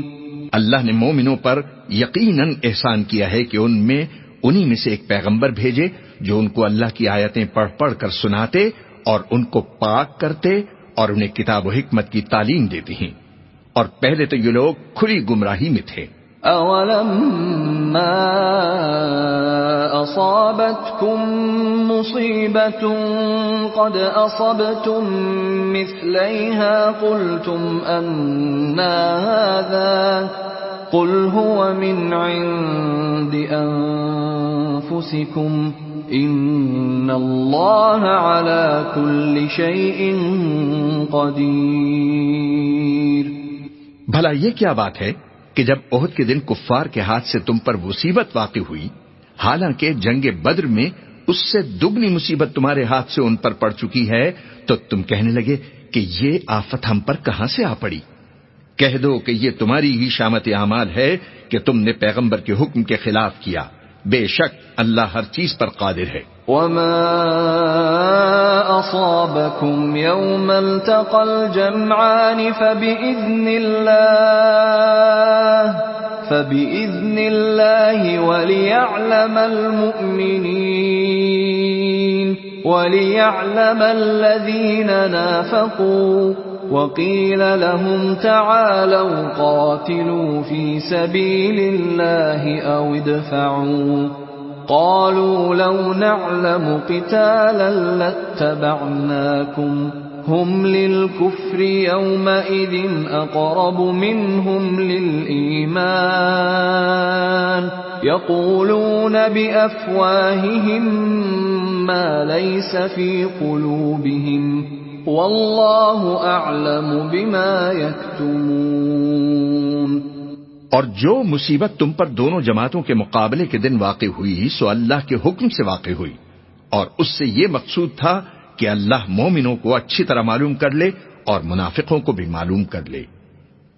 اللہ نے مومنوں پر یقیناً احسان کیا ہے کہ ان میں انہی میں سے ایک پیغمبر بھیجے جو ان کو اللہ کی آیتیں پڑھ پڑھ کر سناتے اور ان کو پاک کرتے اور انہیں کتاب و حکمت کی تعلیم دیتی ہیں، اور پہلے تو یہ لوگ کھلی گمراہی میں تھے. أَوَلَمَّا أَصَابَتْكُم مُّصِيبَةٌ قَدْ أَصَبْتُم مِّثْلَيْهَا قُلْتُمْ أَنَّىٰ هَٰذَا قُلْ هُوَ مِنْ عِندِ أَنفُسِكُمْ إِنَّ اللَّهَ عَلَىٰ كُلِّ شَيْءٍ قَدِيرٌ. بھلا یہ کیا بات ہے کہ جب احد کے دن کفار کے ہاتھ سے تم پر مصیبت واقع ہوئی، حالانکہ جنگ بدر میں اس سے دگنی مصیبت تمہارے ہاتھ سے ان پر پڑ چکی ہے، تو تم کہنے لگے کہ یہ آفت ہم پر کہاں سے آ پڑی؟ کہہ دو کہ یہ تمہاری ہی شامت اعمال ہے کہ تم نے پیغمبر کے حکم کے خلاف کیا. بے شک اللہ ہر چیز پر قادر ہے. وما أصابكم يوم التقى الجمعان فبإذن الله وليعلم الذين نافقوا وقيل لهم تعالوا قاتلوا في سبيل الله أو ادفعوا قالوا لو نعلم قتالا لاتبعناكم هم للكفر يومئذ أقرب منهم للإيمان يقولون بأفواههم ما ليس في قلوبهم والله أعلم بما يكتمون. اور جو مصیبت تم پر دونوں جماعتوں کے مقابلے کے دن واقع ہوئی سو اللہ کے حکم سے واقع ہوئی، اور اس سے یہ مقصود تھا کہ اللہ مومنوں کو اچھی طرح معلوم کر لے اور منافقوں کو بھی معلوم کر لے.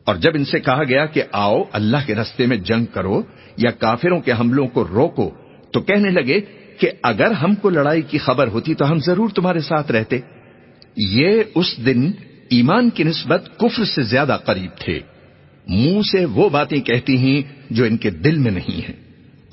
اور جب ان سے کہا گیا کہ آؤ اللہ کے راستے میں جنگ کرو یا کافروں کے حملوں کو روکو، تو کہنے لگے کہ اگر ہم کو لڑائی کی خبر ہوتی تو ہم ضرور تمہارے ساتھ رہتے. یہ اس دن ایمان کی نسبت کفر سے زیادہ قریب تھے. منہ سے وہ باتیں کہتی ہیں جو ان کے دل میں نہیں ہیں،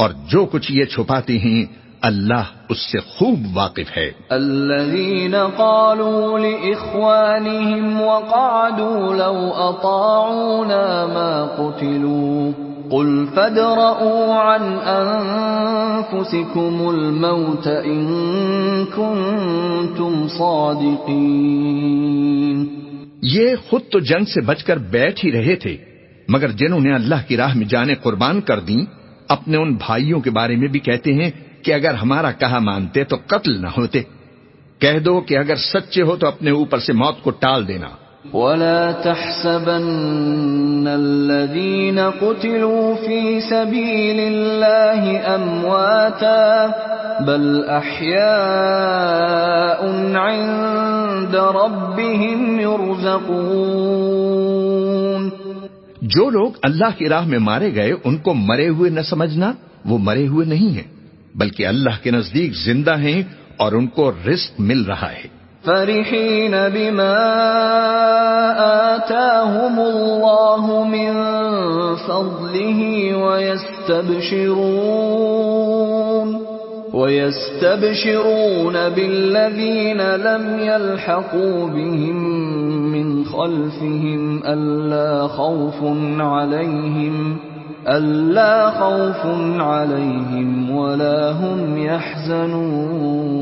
اور جو کچھ یہ چھپاتی ہیں اللہ اس سے خوب واقف ہے. الذين قالوا لإخوانهم وقعدوا لو أطاعونا ما قتلوا قل فادرءوا عن أنفسكم الموت إن كنتم صادقين. یہ خود تو جنگ سے بچ کر بیٹھ ہی رہے تھے، مگر جنہوں نے اللہ کی راہ میں جانیں قربان کر دیں اپنے ان بھائیوں کے بارے میں بھی کہتے ہیں کہ اگر ہمارا کہا مانتے تو قتل نہ ہوتے. کہہ دو کہ اگر سچے ہو تو اپنے اوپر سے موت کو ٹال دینا. ولا تحسبن الذين قتلوا في سبيل الله أمواتا بل أحياء عند ربهم يرزقون. جو لوگ اللہ کی راہ میں مارے گئے ان کو مرے ہوئے نہ سمجھنا، وہ مرے ہوئے نہیں ہیں بلکہ اللہ کے نزدیک زندہ ہیں اور ان کو رزق مل رہا ہے. فرحين بما آتاهم الله من فضله ويستبشرون بالذين لم يلحقوا بهم من خلفهم ألا خوف عليهم ولا هم يحزنون.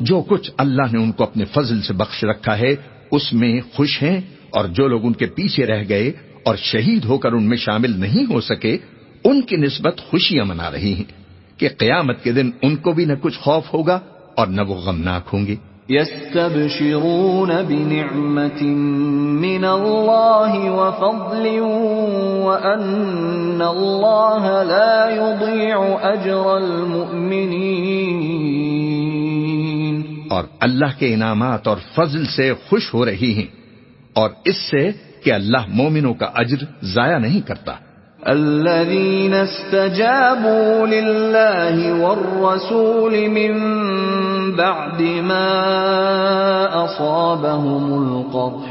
جو کچھ اللہ نے ان کو اپنے فضل سے بخش رکھا ہے اس میں خوش ہیں، اور جو لوگ ان کے پیچھے رہ گئے اور شہید ہو کر ان میں شامل نہیں ہو سکے ان کی نسبت خوشیاں منا رہی ہیں کہ قیامت کے دن ان کو بھی نہ کچھ خوف ہوگا اور نہ وہ غمناک ہوں گے. يستبشرون بنعمة من الله وفضل وأن الله لا يضيع أجر المؤمنين. اور اللہ کے انعامات اور فضل سے خوش ہو رہی ہیں، اور اس سے کہ اللہ مومنوں کا اجر ضائع نہیں کرتا. الذين استجابوا لله والرسول من بعد ما أصابهم القرح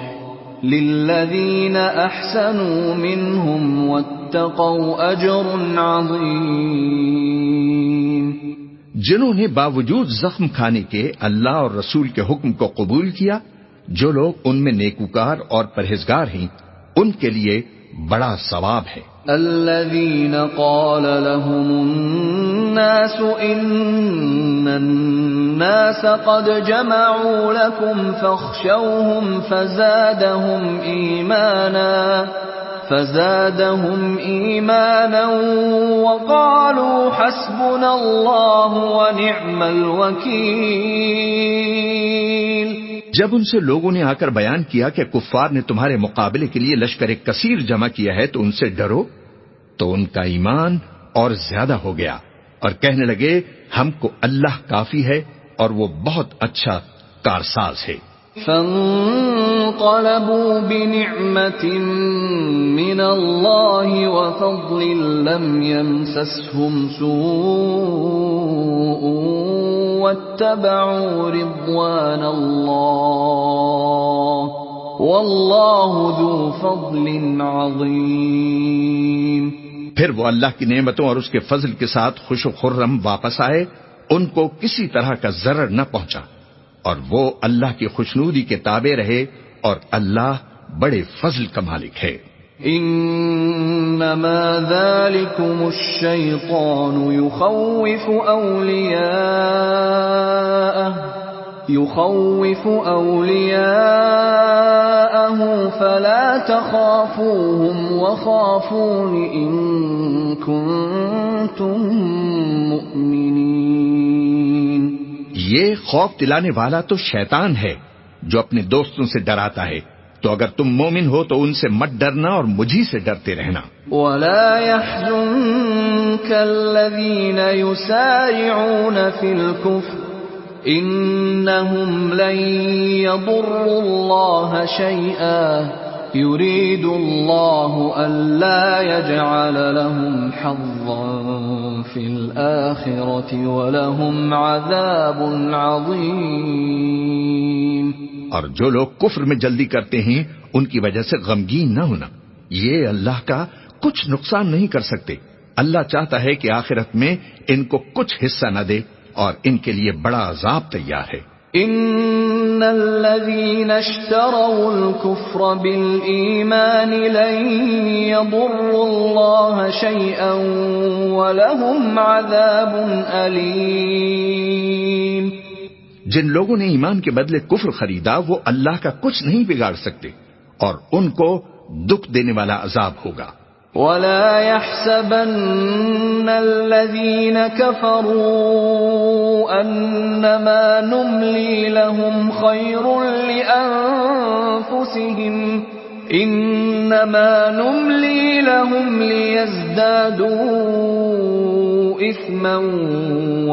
للذين أحسنوا منهم واتقوا أجر عظيم. جنہوں نے باوجود زخم کھانے کے اللہ اور رسول کے حکم کو قبول کیا، جو لوگ ان میں نیکوکار اور پرہیزگار ہیں، ان کے لیے بڑا ثواب ہے. الذين قال لهم الناس إن الناس قد جمعوا لكم فاخشوهم فزادهم إيمانا وقالوا حسبنا الله ونعم الوكيل. جب ان سے لوگوں نے آ کر بیان کیا کہ کفار نے تمہارے مقابلے کے لیے لشکر کثیر جمع کیا ہے تو ان سے ڈرو، تو ان کا ایمان اور زیادہ ہو گیا اور کہنے لگے ہم کو اللہ کافی ہے اور وہ بہت اچھا کارساز ہے. فانقلبوا بنعمة من الله وفضل لم يمسسهم سوء واتبعوا رضوان الله والله ذو فضل عظيم. پھر وہ اللہ کی نعمتوں اور اس کے فضل کے ساتھ خوش و خرم واپس آئے، ان کو کسی طرح کا ضرر نہ پہنچا، اور وہ اللہ کی خوشنودی کے تابع رہے، اور اللہ بڑے فضل کا مالک ہے. انما ذلكم الشيطان يخوف أولياءه فلا تخافوهم وخافون إن كنتم مؤمنين. یہ خوف دلانے والا تو شیطان ہے جو اپنے دوستوں سے ڈراتا ہے، تو اگر تم مومن ہو تو ان سے مت ڈرنا اور مجھی سے ڈرتے رہنا. ولا يحزنك الذين يسارعون في الكفر إنهم لن يضروا الله شيئا يريد الله ألا يجعل لهم حظا في الآخرة ولهم عذاب عظيم. اور جو لوگ کفر میں جلدی کرتے ہیں ان کی وجہ سے غمگین نہ ہونا، یہ اللہ کا کچھ نقصان نہیں کر سکتے. اللہ چاہتا ہے کہ آخرت میں ان کو کچھ حصہ نہ دے اور ان کے لیے بڑا عذاب تیار ہے. ان الذين اشتروا الكفر بالإيمان لن يضروا الله شيئا ولهم عذاب أليم. جن لوگوں نے ایمان کے بدلے کفر خریدا وہ اللہ کا کچھ نہیں بگاڑ سکتے اور ان کو دکھ دینے والا عذاب ہوگا. ولا يحسبن الذين كفروا أنما نملي لهم خير لأنفسهم إنما نملي لهم ليزدادوا إثما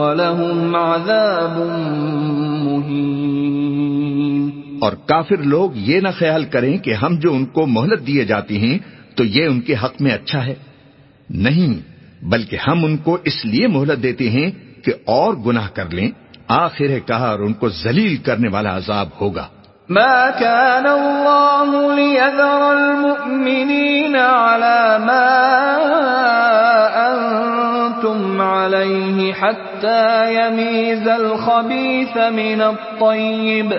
ولهم عذاب مهين. اور کافر لوگ یہ نہ خیال کریں کہ ہم جو ان کو مہلت دیے جاتی ہیں تو یہ ان کے حق میں اچھا ہے، نہیں، بلکہ ہم ان کو اس لیے مہلت دیتے ہیں کہ اور گناہ کر لیں، آخر کار ان کو ذلیل کرنے والا عذاب ہوگا. ما كان الله ليذر المؤمنين على ما أنتم عليه حتى يميز الخبيث من الطيب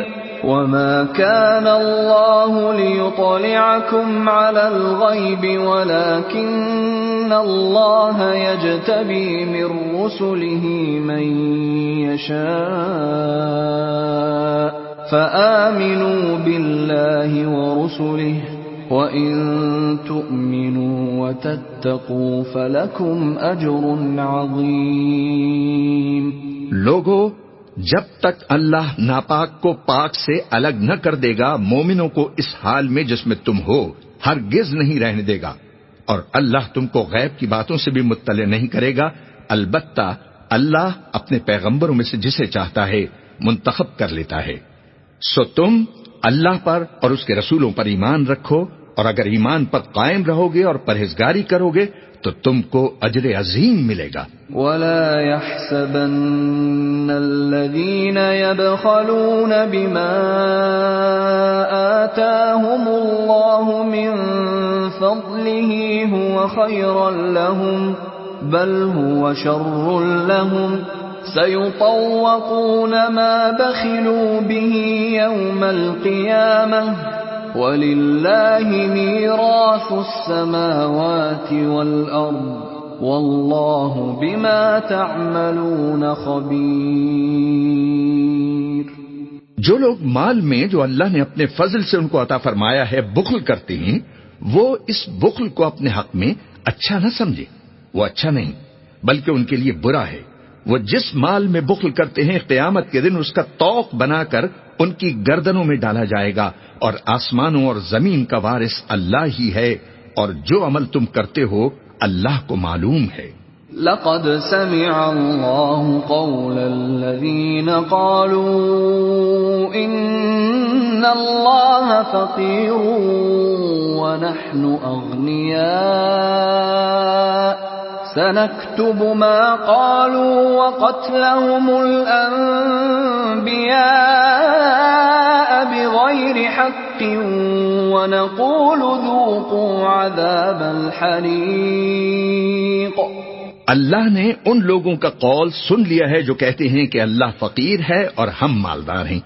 وما كان الله ليطلعكم على الغيب ولكن الله يجتبي من رسله من يشاء فآمنوا بالله ورسله وإن تؤمنوا وتتقوا فلكم أجر عظيم. لوگو، جب تک اللہ ناپاک کو پاک سے الگ نہ کر دے گا مومنوں کو اس حال میں جس میں تم ہو ہرگز نہیں رہنے دے گا، اور اللہ تم کو غیب کی باتوں سے بھی مطلع نہیں کرے گا، البتہ اللہ اپنے پیغمبروں میں سے جسے چاہتا ہے منتخب کر لیتا ہے۔ سو تم اللہ پر اور اس کے رسولوں پر ایمان رکھو، اور اگر ایمان پر قائم رہو گے اور پرہیزگاری کرو گے تو تم کو اجر عظیم ملے گا۔ وَلَا يَحْسَبَنَّ الَّذِينَ يَبْخَلُونَ بِمَا آتَاهُمُ اللَّهُ مِنْ فَضْلِهِ هُوَ خَيْرًا لَهُمْ بَلْ هُوَ شَرٌّ لَهُمْ سَيُطَوَّقُونَ مَا بَخِلُوا بِهِ يَوْمَ الْقِيَامَةِ وَلِلَّهِ مِيرَاثُ السَّمَاوَاتِ وَالْأَرْضِ وَاللَّهُ بِمَا تَعْمَلُونَ خَبِيرٌ۔ جو لوگ مال میں جو اللہ نے اپنے فضل سے ان کو عطا فرمایا ہے بخل کرتے ہیں، وہ اس بخل کو اپنے حق میں اچھا نہ سمجھے، وہ اچھا نہیں بلکہ ان کے لیے برا ہے۔ وہ جس مال میں بخل کرتے ہیں قیامت کے دن اس کا طوق بنا کر ان کی گردنوں میں ڈالا جائے گا، اور آسمانوں اور زمین کا وارث اللہ ہی ہے، اور جو عمل تم کرتے ہو اللہ کو معلوم ہے۔ لقد سمع الله قول الذين قالوا إن الله فقير ونحن أغنياء سنكتب ما قالوا وقتلهم الأنبياء بغير حق ونقول ذوقوا عذاب الحريق۔ اللہ نے ان لوگوں کا قول سن لیا ہے جو کہتے ہیں کہ اللہ فقیر ہے اور ہم مالدار ہیں۔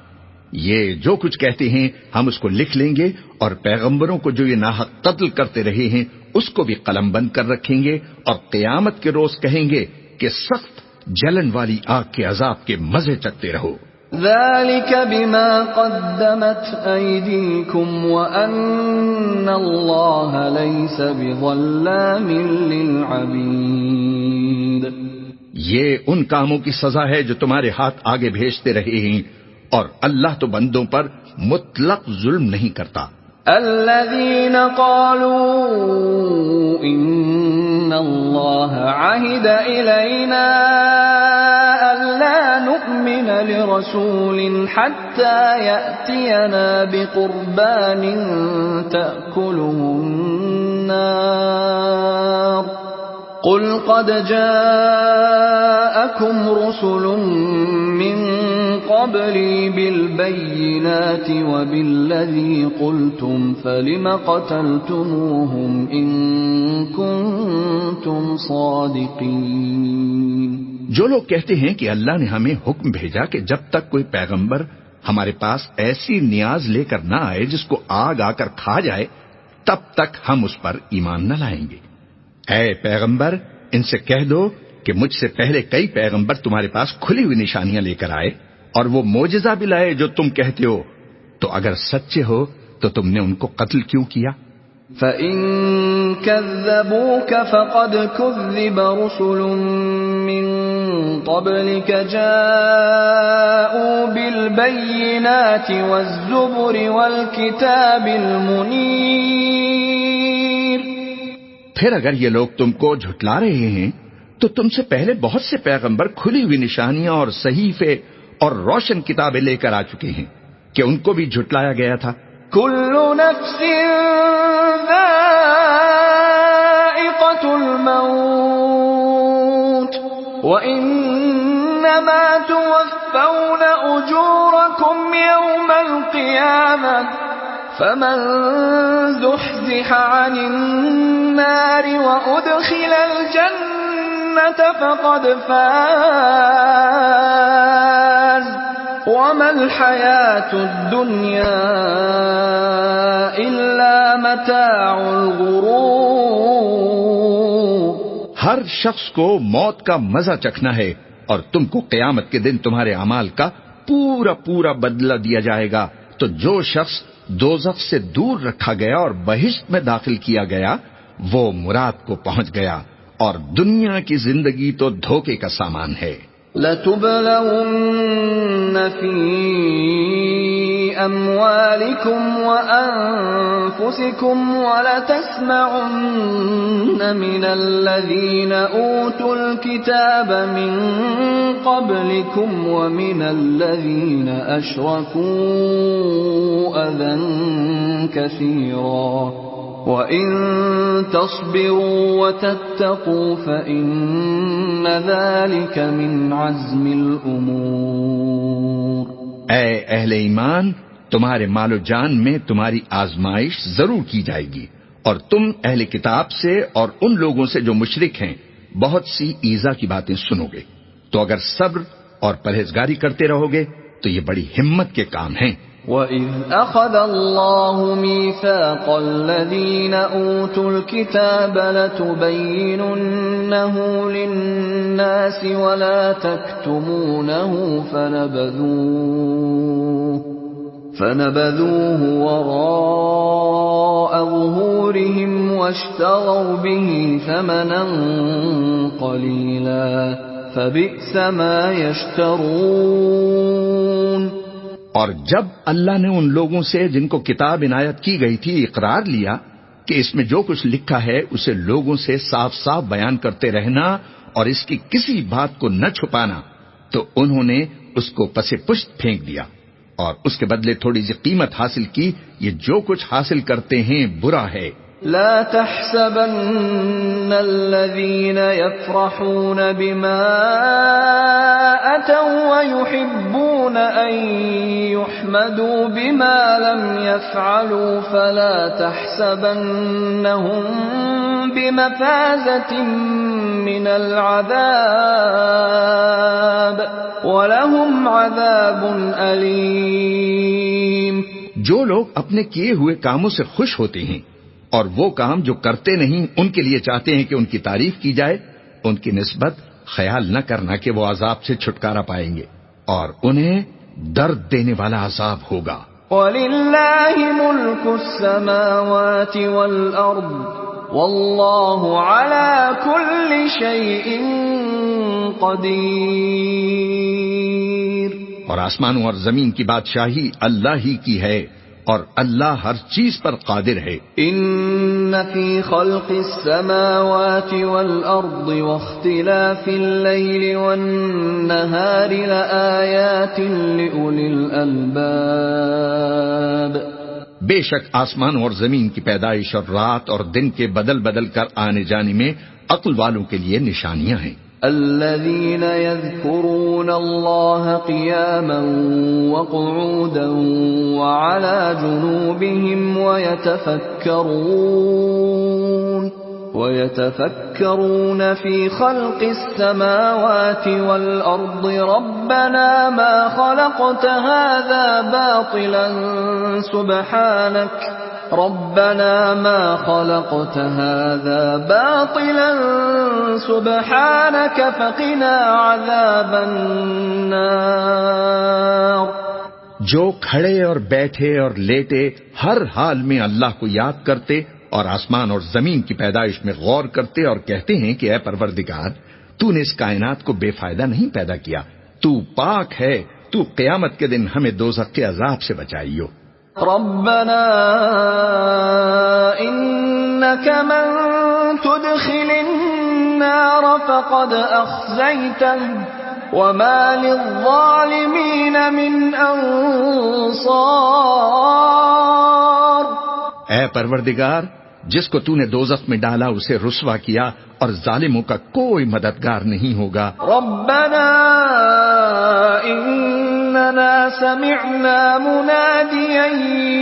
یہ جو کچھ کہتے ہیں ہم اس کو لکھ لیں گے، اور پیغمبروں کو جو یہ ناحق قتل کرتے رہے ہیں اس کو بھی قلم بند کر رکھیں گے، اور قیامت کے روز کہیں گے کہ سخت جلن والی آگ کے عذاب کے مزے چکھتے رہو۔ ذلك بما قدمت أيديكم وأن الله ليس بظلام للعبيد۔ یہ ان کاموں کی سزا ہے جو تمہارے ہاتھ آگے بھیجتے رہے ہیں، اور اللہ تو بندوں پر مطلق ظلم نہیں کرتا۔ الذين قالوا إن الله عهد إلينا ألا نؤمن لرسول حتى يأتينا بقربان تأكله النار قل قد جاءكم رسل من قبلي بالبينات وبالذي قلتم فلم قتلتموهم إن كنتم صادقين۔ جو لوگ کہتے ہیں کہ اللہ نے ہمیں حکم بھیجا کہ جب تک کوئی پیغمبر ہمارے پاس ایسی نیاز لے کر نہ آئے جس کو آگ آ کر کھا جائے، تب تک ہم اس پر ایمان نہ لائیں گے۔ اے پیغمبر، ان سے کہہ دو کہ مجھ سے پہلے کئی پیغمبر تمہارے پاس کھلی ہوئی نشانیاں لے کر آئے اور وہ معجزہ بھی لائے جو تم کہتے ہو، تو اگر سچے ہو تو تم نے ان کو قتل کیوں کیا؟ فَإِن كَذَّبُوكَ فَقَدْ كُذِّبَ رُسُلٌ مِّن قَبْلِكَ جَاءُوا بِالْبَيِّنَاتِ وَالزُّبُرِ وَالْكِتَابِ الْمُنِيرِ۔ پھر اگر یہ لوگ تم کو جھٹلا رہے ہیں تو تم سے پہلے بہت سے پیغمبر کھلی ہوئی نشانیاں اور صحیفے اور روشن کتابیں لے کر آ چکے ہیں کہ ان کو بھی جھٹلایا گیا تھا۔ كل نفس ذائقة الموت وإنما توفون أجوركم يوم القيامة فمن زحزح عن النار وأدخل الجنة فقد فاز وما الحياة الدنيا إلا متاع الغرور۔ ہر شخص کو موت کا مزہ چکھنا ہے، اور تم کو قیامت کے دن تمہارے اعمال کا پورا پورا بدلہ دیا جائے گا۔ تو جو شخص دوزخ سے دور رکھا گیا اور بہشت میں داخل کیا گیا وہ مراد کو پہنچ گیا، اور دنیا کی زندگی تو دھوکے کا سامان ہے۔ لَتُبْلَوُنَّ فِي أَمْوَالِكُمْ وَأَنفُسِكُمْ وَلَتَسْمَعُنَّ مِنَ الَّذِينَ أُوتُوا الْكِتَابَ مِنْ قَبْلِكُمْ وَمِنَ الَّذِينَ أَشْرَكُوا أَذًى كَثِيرًا وَإِن تَصْبِرُوا وَتَتَّقُوا فَإِنَّ ذَلِكَ مِنْ عَزْمِ الْأُمُورِ۔ اے اہل ایمان، تمہارے مال و جان میں تمہاری آزمائش ضرور کی جائے گی، اور تم اہل کتاب سے اور ان لوگوں سے جو مشرک ہیں بہت سی ایذا کی باتیں سنو گے، تو اگر صبر اور پرہیزگاری کرتے رہو گے تو یہ بڑی ہمت کے کام ہیں۔ وَإِذْ أَخَذَ اللَّهُ مِيثَاقَ الَّذِينَ أُوتُوا الْكِتَابَ لَتُبَيِّنُنَّهُ لِلنَّاسِ وَلَا تَكْتُمُونَهُ فَنَبَذُوهُ وَرَاءَ ظُهُورِهِمْ وَاشْتَرَوْا بِهِ ثَمَنًا قَلِيلًا فَبِئْسَ مَا يَشْتَرُونَ۔ اور جب اللہ نے ان لوگوں سے جن کو کتاب عنایت کی گئی تھی اقرار لیا کہ اس میں جو کچھ لکھا ہے اسے لوگوں سے صاف صاف بیان کرتے رہنا اور اس کی کسی بات کو نہ چھپانا، تو انہوں نے اس کو پس پشت پھینک دیا اور اس کے بدلے تھوڑی سی قیمت حاصل کی۔ یہ جو کچھ حاصل کرتے ہیں برا ہے۔ لا تحسبن الذين يفرحون بما أتوا ويحبون أن يحمدوا بما لم يفعلوا فلا تحسبنهم بمفازة من العذاب ولهم عذاب أليم۔ جو لوگ اپنے کیے ہوئے کاموں سے خوش ہوتے ہیں اور وہ کام جو کرتے نہیں ان کے لیے چاہتے ہیں کہ ان کی تعریف کی جائے، ان کی نسبت خیال نہ کرنا کہ وہ عذاب سے چھٹکارا پائیں گے اور انہیں درد دینے والا عذاب ہوگا۔ وَلِلَّهِ مُلْكُ السَّمَاوَاتِ وَالْأَرْضِ وَاللَّهُ عَلَى كُلِّ شَيْءٍ قَدِيرٌ۔ اور آسمانوں اور زمین کی بادشاہی اللہ ہی کی ہے اور اللہ ہر چیز پر قادر ہے۔ ان فی خلق السماوات والارض واختلاف الليل والنهار لآیات لأولی الالباب۔ بے شک آسمانوں اور زمین کی پیدائش اور رات اور دن کے بدل بدل کر آنے جانے میں عقل والوں کے لیے نشانیاں ہیں۔ الذين يذكرون الله قياما وقعودا وعلى جنوبهم ويتفكرون في خلق السماوات والأرض ربنا ما خلقت هذا باطلا سبحانك فقنا عذاب النار۔ جو کھڑے اور بیٹھے اور لیٹے ہر حال میں اللہ کو یاد کرتے اور آسمان اور زمین کی پیدائش میں غور کرتے اور کہتے ہیں کہ اے پروردگار، تو نے اس کائنات کو بے فائدہ نہیں پیدا کیا، تو پاک ہے، تو قیامت کے دن ہمیں دوزخ کے عذاب سے بچائیو۔ ربنا انك من تدخل النار فقد اخزيته وما للظالمين من انصار۔ اے پروردگار، جس کو تو نے دوزخ میں ڈالا اسے رسوا کیا اور ظالموں کا کوئی مددگار نہیں ہوگا۔ ربنا اننا سمعنا مناديا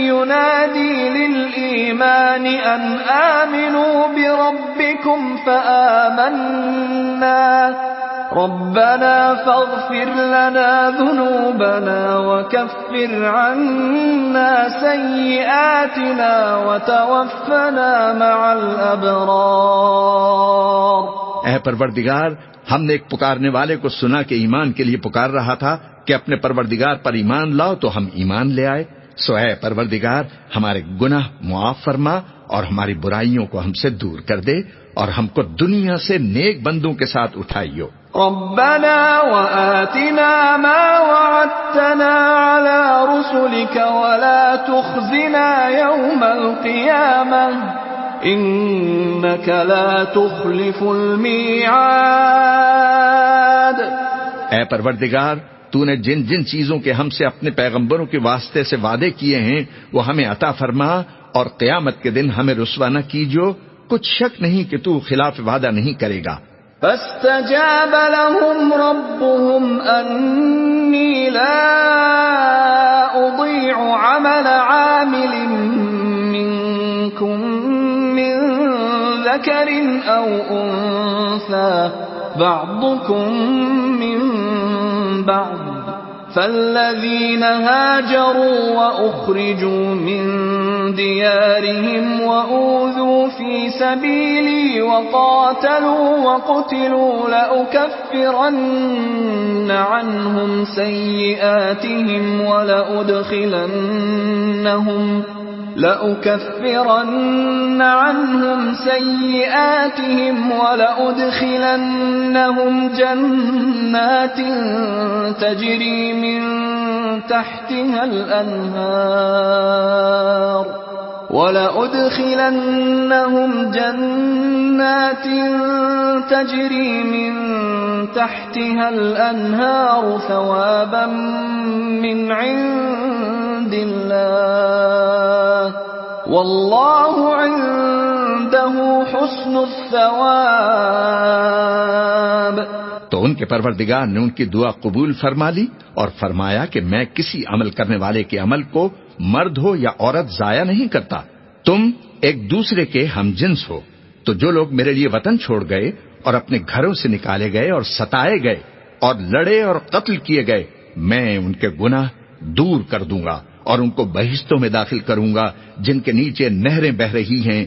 ينادي للإيمان ان آمنوا بربكم فآمنا ربنا فاغفر لنا ذنوبنا وكفر عنا سيئاتنا وتوفنا مع الأبرار۔ اے پروردگار، ہم نے ایک پکارنے والے کو سنا کہ ایمان کے لیے پکار رہا تھا کہ اپنے پروردگار پر ایمان لاؤ، تو ہم ایمان لے آئے، سو اے پروردگار ہمارے گناہ معاف فرما اور ہماری برائیوں کو ہم سے دور کر دے اور ہم کو دنیا سے نیک بندوں کے ساتھ اٹھائیو. ربنا وآتنا ما وعدتنا على رسلك ولا تخزنا يوم القيامة إنك لا تخلف الميعاد. اے پروردگار، تو نے جن جن چیزوں کے ہم سے اپنے پیغمبروں کے واسطے سے وعدے کیے ہیں وہ ہمیں عطا فرما، اور قیامت کے دن ہمیں رسوا نہ کیجو. کچھ شک نہیں کہ تو خلاف وعدہ نہیں کرے گا. فاستجاب لهم ربهم أني لا أضيع عمل عامل منكم من ذكر أو أنثى بعضكم من بعض فالذين هاجروا وأخرجوا من ديارهم وأوذوا في سبيلي وقاتلوا وقتلوا لأكفرن عنهم سيئاتهم ولأدخلنهم جنات تجري من تحتها الأنهار ثوابا من عند الله والله عنده حسن الثواب. تو ان کے پروردگار نے ان کی دعا قبول فرما لی اور فرمایا کہ میں کسی عمل کرنے والے کے عمل کو مرد ہو یا عورت ضائع نہیں کرتا. تم ایک دوسرے کے ہم جنس ہو. تو جو لوگ میرے لیے وطن چھوڑ گئے اور اپنے گھروں سے نکالے گئے اور ستائے گئے اور لڑے اور قتل کیے گئے، میں ان کے گناہ دور کر دوں گا اور ان کو بہشتوں میں داخل کروں گا جن کے نیچے نہریں بہ رہی ہیں.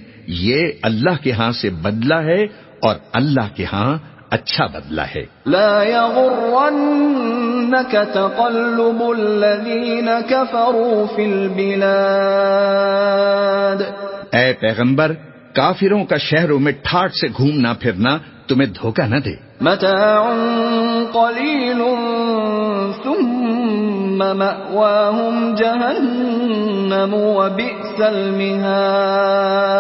یہ اللہ کے ہاں سے بدلہ ہے اور اللہ کے ہاں اچھا بدلہ ہے. لا يغرنك تقلب الذين كفروا في البلاد. اے پیغمبر، کافروں کا شہروں میں ٹھاٹ سے گھومنا پھرنا تمہیں دھوکہ نہ دے. متاع قلیل ثم مأواهم جہنم وبئس المہاد.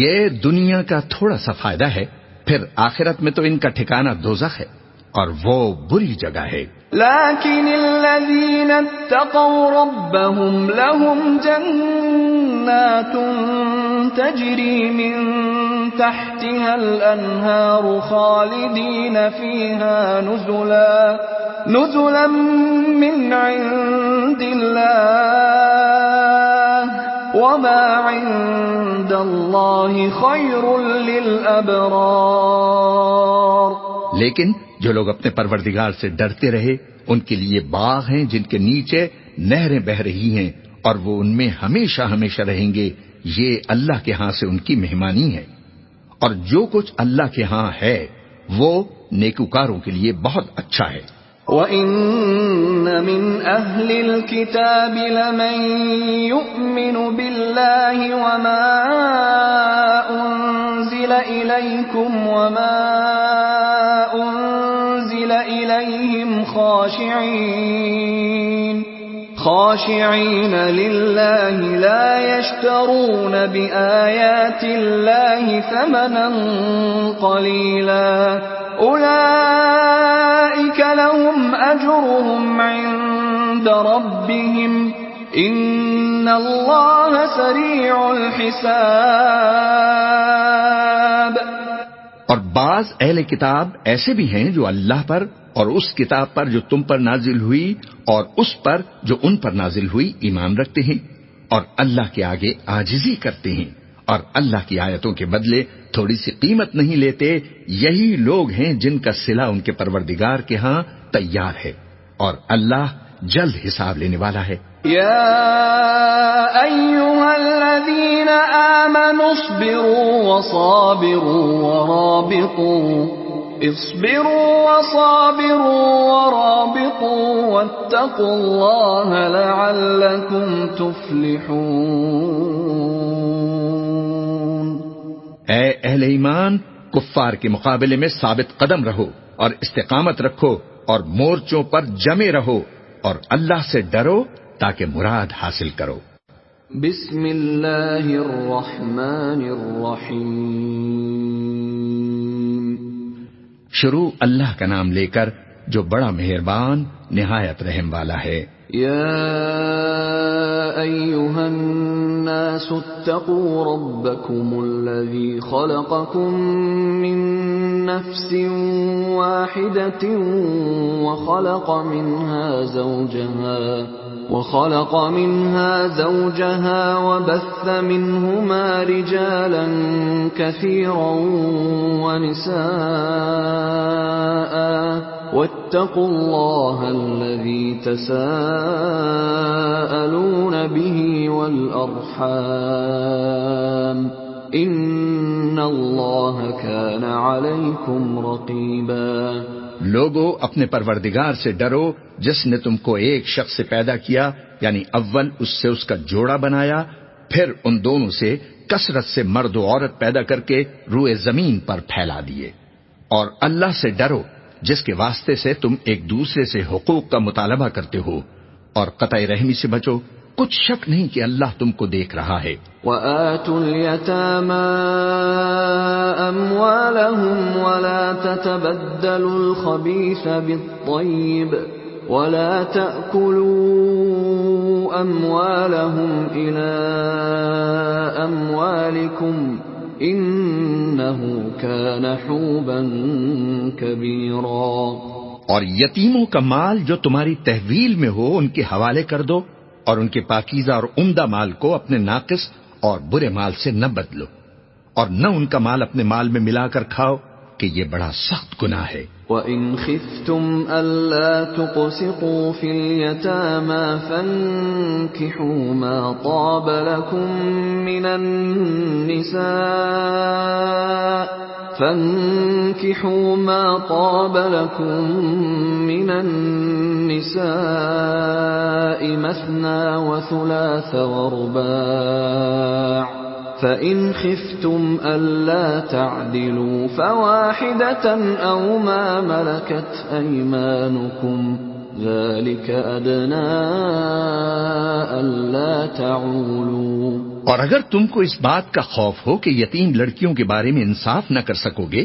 یہ دنیا کا تھوڑا سا فائدہ ہے، پھر آخرت میں تو ان کا ٹھکانہ دوزخ ہے اور وہ بری جگہ ہے. لیکن الذین اتقوا ربهم لهم جنات تجری من تحتها الانہار خالدین فیہا نزلا من عند اللہ وما عند اللہ خیر للابرار. لیکن جو لوگ اپنے پروردگار سے ڈرتے رہے ان کے لیے باغ ہیں جن کے نیچے نہریں بہ رہی ہیں اور وہ ان میں ہمیشہ ہمیشہ رہیں گے. یہ اللہ کے ہاں سے ان کی مہمانی ہے، اور جو کچھ اللہ کے ہاں ہے وہ نیکوکاروں کے لیے بہت اچھا ہے. وَإِنَّ مِنْ أَهْلِ الْكِتَابِ لَمَنْ يُؤْمِنُ بِاللَّهِ وَمَا أُنْزِلَ إِلَيْكُمْ وَمَا أُنْزِلَ إِلَيْهِمْ خاشعين لله لا يشترون بآيات الله ثمنا قليلا أولئك لهم أجرهم عند ربهم إن الله سريع الحساب. اور بعض اہل کتاب ایسے بھی ہیں جو اللہ پر اور اس کتاب پر جو تم پر نازل ہوئی اور اس پر جو ان پر نازل ہوئی ایمان رکھتے ہیں اور اللہ کے آگے عاجزی کرتے ہیں اور اللہ کی آیتوں کے بدلے تھوڑی سی قیمت نہیں لیتے. یہی لوگ ہیں جن کا صلہ ان کے پروردگار کے ہاں تیار ہے اور اللہ جلد حساب لینے والا ہے. يا أيها الذين آمنوا اصبروا ورابطوا واتقوا الله لعلكم تفلحون. اے اہل ایمان، کفار کے مقابلے میں ثابت قدم رہو اور استقامت رکھو اور مورچوں پر جمے رہو اور اللہ سے ڈرو تاکہ مراد حاصل کرو۔ بسم اللہ الرحمن الرحیم۔ شروع اللہ کا نام لے کر جو بڑا مہربان نہایت رحم والا ہے۔ یا ایھا الناس اتقوا ربکم الذی خلقکم من نفس واحدة وخلق منها زوجها وبث منهما رجالا كثيرا ونساء واتقوا الله الذي تساءلون به والأرحام ان اللہ کان علیکم رقیبا۔ لوگو اپنے پروردگار سے ڈرو جس نے تم کو ایک شخص سے پیدا کیا، یعنی اول اس سے اس کا جوڑا بنایا، پھر ان دونوں سے کثرت سے مرد و عورت پیدا کر کے روئے زمین پر پھیلا دیے۔ اور اللہ سے ڈرو جس کے واسطے سے تم ایک دوسرے سے حقوق کا مطالبہ کرتے ہو، اور قطع رحمی سے بچو، کچھ شک نہیں کہ اللہ تم کو دیکھ رہا ہے۔ وَآتُوا الْيَتَامَى أَمْوَالَهُمْ وَلَا تَتَبَدَّلُوا الْخَبِيثَ بِالطَّيِّبِ وَلَا تَأْكُلُوا أَمْوَالَهُمْ إِلَىٰ أَمْوَالِكُمْ إِنَّهُ كَانَ حُوبًا كَبِيرًا۔ اور یتیموں کا مال جو تمہاری تحویل میں ہو ان کے حوالے کر دو، اور ان کے پاکیزہ اور عمدہ مال کو اپنے ناقص اور برے مال سے نہ بدلو، اور نہ ان کا مال اپنے مال میں ملا کر کھاؤ کہ یہ بڑا سخت گناہ ہے۔ وَإِنْ خِفْتُمْ أَلَّا تُقْسِطُوا فِي الْيَتَامَى فَانكِحُوا مَا طَابَ لَكُم مِّنَ النِّسَاءِ مَثْنَىٰ وَثُلَاثَ وَرُبَاعَ فَإِنْ خِفْتُمْ أَلَّا تَعْدِلُوا فَوَاحِدَةً أَوْ مَا مَلَكَتْ أَيْمَانُكُمْ ذَلِكَ أَدْنَىٰ أَلَّا تَعُولُوا۔ اور اگر تم کو اس بات کا خوف ہو کہ یتیم لڑکیوں کے بارے میں انصاف نہ کر سکو گے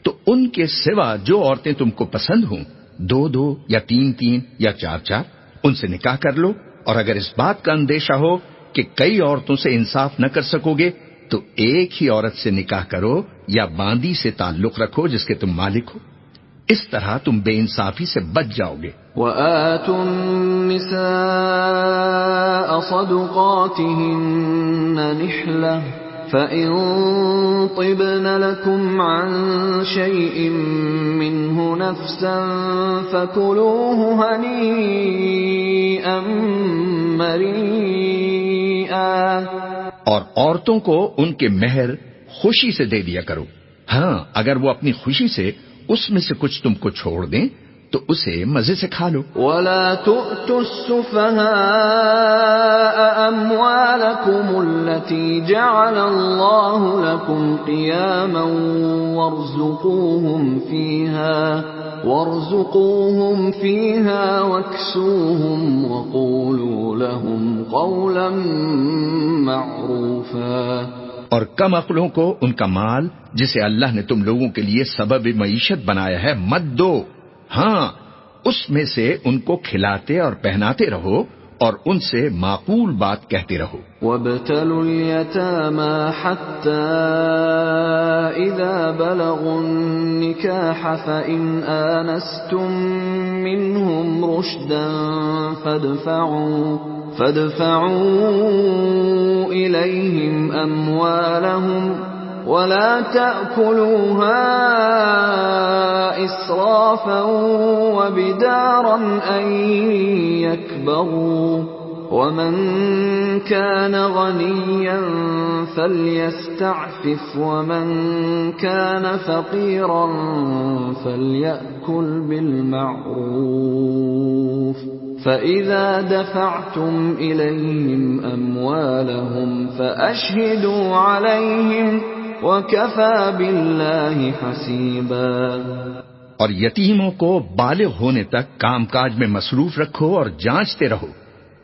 تو ان کے سوا جو عورتیں تم کو پسند ہوں، 2 یا 3 یا 4 ان سے نکاح کر لو۔ اور اگر اس بات کا اندیشہ ہو کہ کئی عورتوں سے انصاف نہ کر سکو گے تو ایک ہی عورت سے نکاح کرو یا باندی سے تعلق رکھو جس کے تم مالک ہو، اس طرح تم بے انصافی سے بچ جاؤ گے۔ وَآتُوا النِّسَاءَ صَدُقَاتِهِنَّ نِحْلَةً فَإِن طِبْنَ لَكُمْ عَن شَيْءٍ مِّنْهُ نَفْسًا فَكُلُوهُ هَنِيئًا مَّرِيئًا۔ اور عورتوں کو ان کے مہر خوشی سے دے دیا کرو، ہاں اگر وہ اپنی خوشی سے اس میں سے کچھ تم کو چھوڑ دیں تو اسے مزے سے کھا لو۔ وَلَا تُؤْتُوا السُّفَهَاءَ أَمْوَالَكُمُ الَّتِي جَعَلَ اللَّهُ لَكُمْ قِيَامًا وَارْزُقُوهُمْ فِيهَا وَاكْسُوهُمْ وَقُولُوا لَهُمْ قَوْلًا مَّعْرُوفًا۔ اور کم عقلوں کو ان کا مال جسے اللہ نے تم لوگوں کے لیے سبب معیشت بنایا ہے مت دو، ہاں اس میں سے ان کو کھلاتے اور پہناتے رہو اور ان سے معقول بات کہتے رہو۔ وَابْتَلُوا الْيَتَامَى حَتَّى إِذَا بَلَغُوا النِّكَاحَ فَإِنْ آنَسْتُم مِّنْهُمْ رُشْدًا فَادْفَعُوا إِلَيْهِمْ أَمْوَالَهُمْ وَلَا تَأْكُلُوهَا إِسْرَافًا وَبِدَارًا أَن يَكْبَرُوا وَمَن كَانَ غَنِيًّا فَلْيَسْتَعْفِفْ وَمَن كَانَ فَقِيرًا فَلْيَأْكُلْ بِالْمَعْرُوفِ فَإِذَا دَفَعْتُمْ إِلَيْهِمْ أَمْوَالَهُمْ فَأَشْهِدُوا عَلَيْهِمْ وَكَفَى بِاللَّهِ حَسِيبًا۔ اور یتیموں کو بالغ ہونے تک کام کاج میں مصروف رکھو اور جانچتے رہو،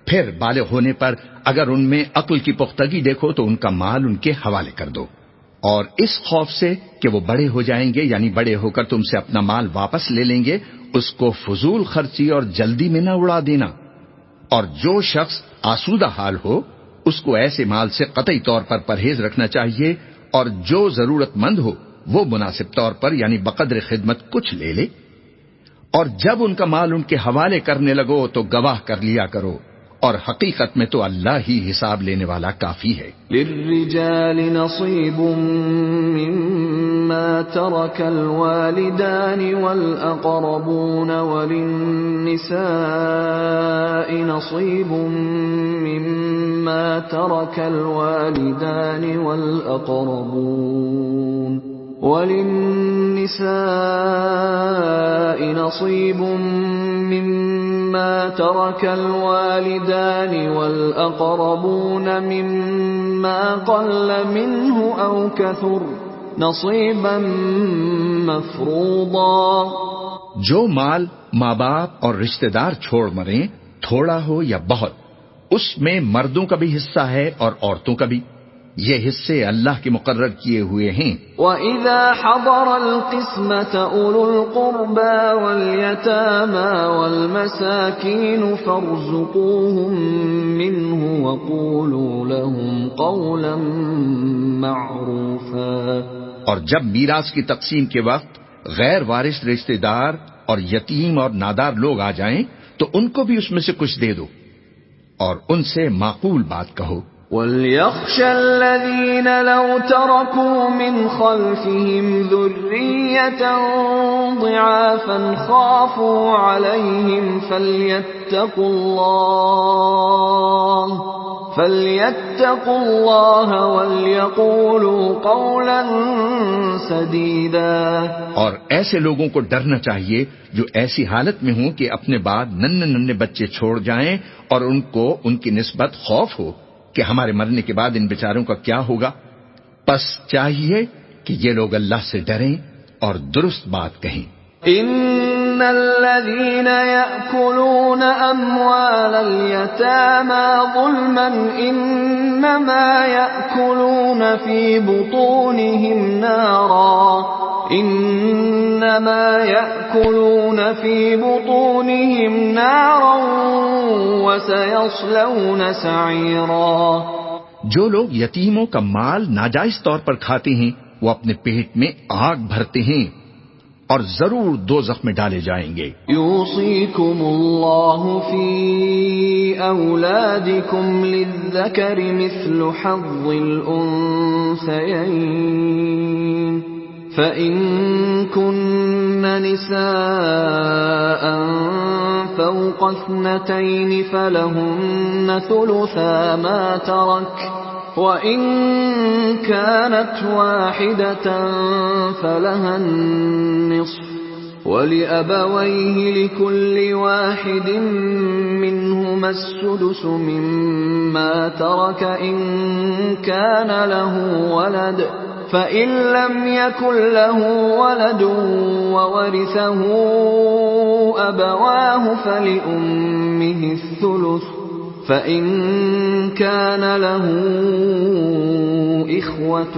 پھر بالغ ہونے پر اگر ان میں عقل کی پختگی دیکھو تو ان کا مال ان کے حوالے کر دو، اور اس خوف سے کہ وہ بڑے ہو جائیں گے، یعنی بڑے ہو کر تم سے اپنا مال واپس لے لیں گے، اس کو فضول خرچی اور جلدی میں نہ اڑا دینا۔ اور جو شخص آسودہ حال ہو اس کو ایسے مال سے قطعی طور پر پرہیز رکھنا چاہیے، اور جو ضرورت مند ہو وہ مناسب طور پر یعنی بقدر خدمت کچھ لے لے، اور جب ان کا مال ان کے حوالے کرنے لگو تو گواہ کر لیا کرو، اور حقیقت میں تو اللہ ہی حساب لینے والا کافی ہے۔ للرجال نصیب مما ترك الوالدان والأقربون وللنساء نصیب مما ترك الوالدان والأقربون مما قل منه أو كثر نصيبا مفروضا۔ جو مال ماں باپ اور رشتہ دار چھوڑ مریں، تھوڑا ہو یا بہت، اس میں مردوں کا بھی حصہ ہے اور عورتوں کا بھی، یہ حصے اللہ کے مقرر کیے ہوئے ہیں۔ وَإِذَا حَضَرَ الْقِسْمَةَ أُولُو الْقُرْبَى وَالْيَتَامَى وَالْمَسَاكِينُ فَارْزُقُوهُم مِّنْهُ وَقُولُوا لَهُمْ قَوْلًا مَّعْرُوفًا۔ اور جب میراث کی تقسیم کے وقت غیر وارث رشتہ دار اور یتیم اور نادار لوگ آ جائیں تو ان کو بھی اس میں سے کچھ دے دو اور ان سے معقول بات کہو۔ وَلْيَخْشَ الَّذِينَ لَوْ تَرَكُوا مِنْ خَلْفِهِمْ ذُرِّيَّةً ضِعَافًا خَافُوا عَلَيْهِمْ فَلْيَتَّقُوا اللَّهَ وَلْيَقُولُوا قَوْلًا سَدِيدًا۔ اور ایسے لوگوں کو ڈرنا چاہیے جو ایسی حالت میں ہوں کہ اپنے بعد ننھے بچے چھوڑ جائیں اور ان کو ان کی نسبت خوف ہو کہ ہمارے مرنے کے بعد ان بیچاروں کا کیا ہوگا، پس چاہیے کہ یہ لوگ اللہ سے ڈریں اور درست بات کہیں۔ ان الذين يأكلون اموال اليتامى ظلما انما يأكلون في بطونهم نارا وسيصلون سعيرا۔ جو لوگ یتیموں کا مال ناجائز طور پر کھاتے ہیں وہ اپنے پیٹ میں آگ بھرتے ہیں اور ضرور دوزخ میں ڈالے جائیں گے۔ یوصیکم اللہ فی اولادکم للذکر مثل حظ الانثیین فَإِن كُنَّ نِسَاءً فَوْقَ اثْنَتَيْنِ فَلَهُنَّ ثُلُثَا مَا تَرَكَ وَإِن كَانَتْ وَاحِدَةً فَلَهَا النِّصْفُ وَلِأَبَوَيْهِ لِكُلِّ وَاحِدٍ مِّنْهُمَا السُّدُسُ مِمَّا تَرَكَ إِن كَانَ لَهُ وَلَدٌ فَإِن لَّمْ يَكُن لَّهُ وَلَدٌ وَوَرِثَهُ أَبَوَاهُ فَلِأُمِّهِ الثُّلُثُ فَإِن كَانَ لَهُ إِخْوَةٌ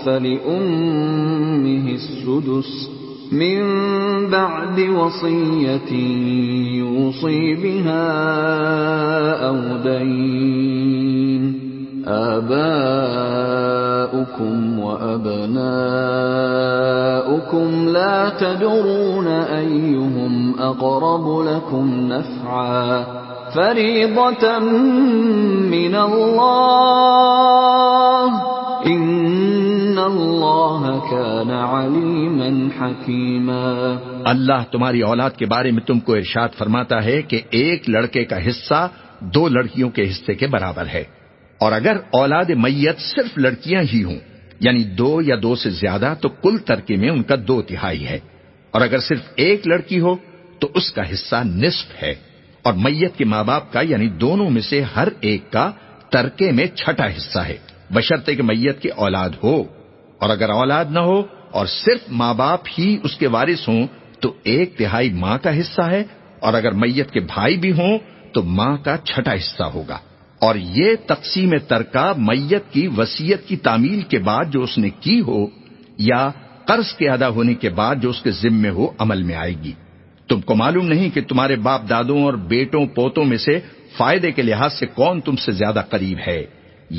فَلِأُمِّهِ السُّدُسُ مِن بَعْدِ وَصِيَّةٍ يُوصِي بِهَا أَوْ دَيْنٍ آباؤكم وأبناؤكم لا تدرون أيهم أقرب لكم نفعا فريضة من الله إن الله كان عليما حكيما۔ اللہ تمہاری اولاد کے بارے میں تم کو ارشاد فرماتا ہے کہ ایک لڑکے کا حصہ دو لڑکیوں کے حصے کے برابر ہے، اور اگر اولاد میت صرف لڑکیاں ہی ہوں یعنی دو یا دو سے زیادہ تو کل ترکے میں ان کا 2/3 ہے، اور اگر صرف ایک لڑکی ہو تو اس کا حصہ نصف ہے، اور میت کے ماں باپ کا یعنی دونوں میں سے ہر ایک کا ترکے میں 6واں حصہ ہے، بشرطے کہ میت کی اولاد ہو۔ اور اگر اولاد نہ ہو اور صرف ماں باپ ہی اس کے وارث ہوں تو 1/3 ماں کا حصہ ہے، اور اگر میت کے بھائی بھی ہوں تو ماں کا 6واں حصہ ہوگا۔ اور یہ تقسیم ترکہ میت کی وصیت کی تعمیل کے بعد جو اس نے کی ہو یا قرض کے ادا ہونے کے بعد جو اس کے ذمے ہو عمل میں آئے گی۔ تم کو معلوم نہیں کہ تمہارے باپ دادوں اور بیٹوں پوتوں میں سے فائدے کے لحاظ سے کون تم سے زیادہ قریب ہے؟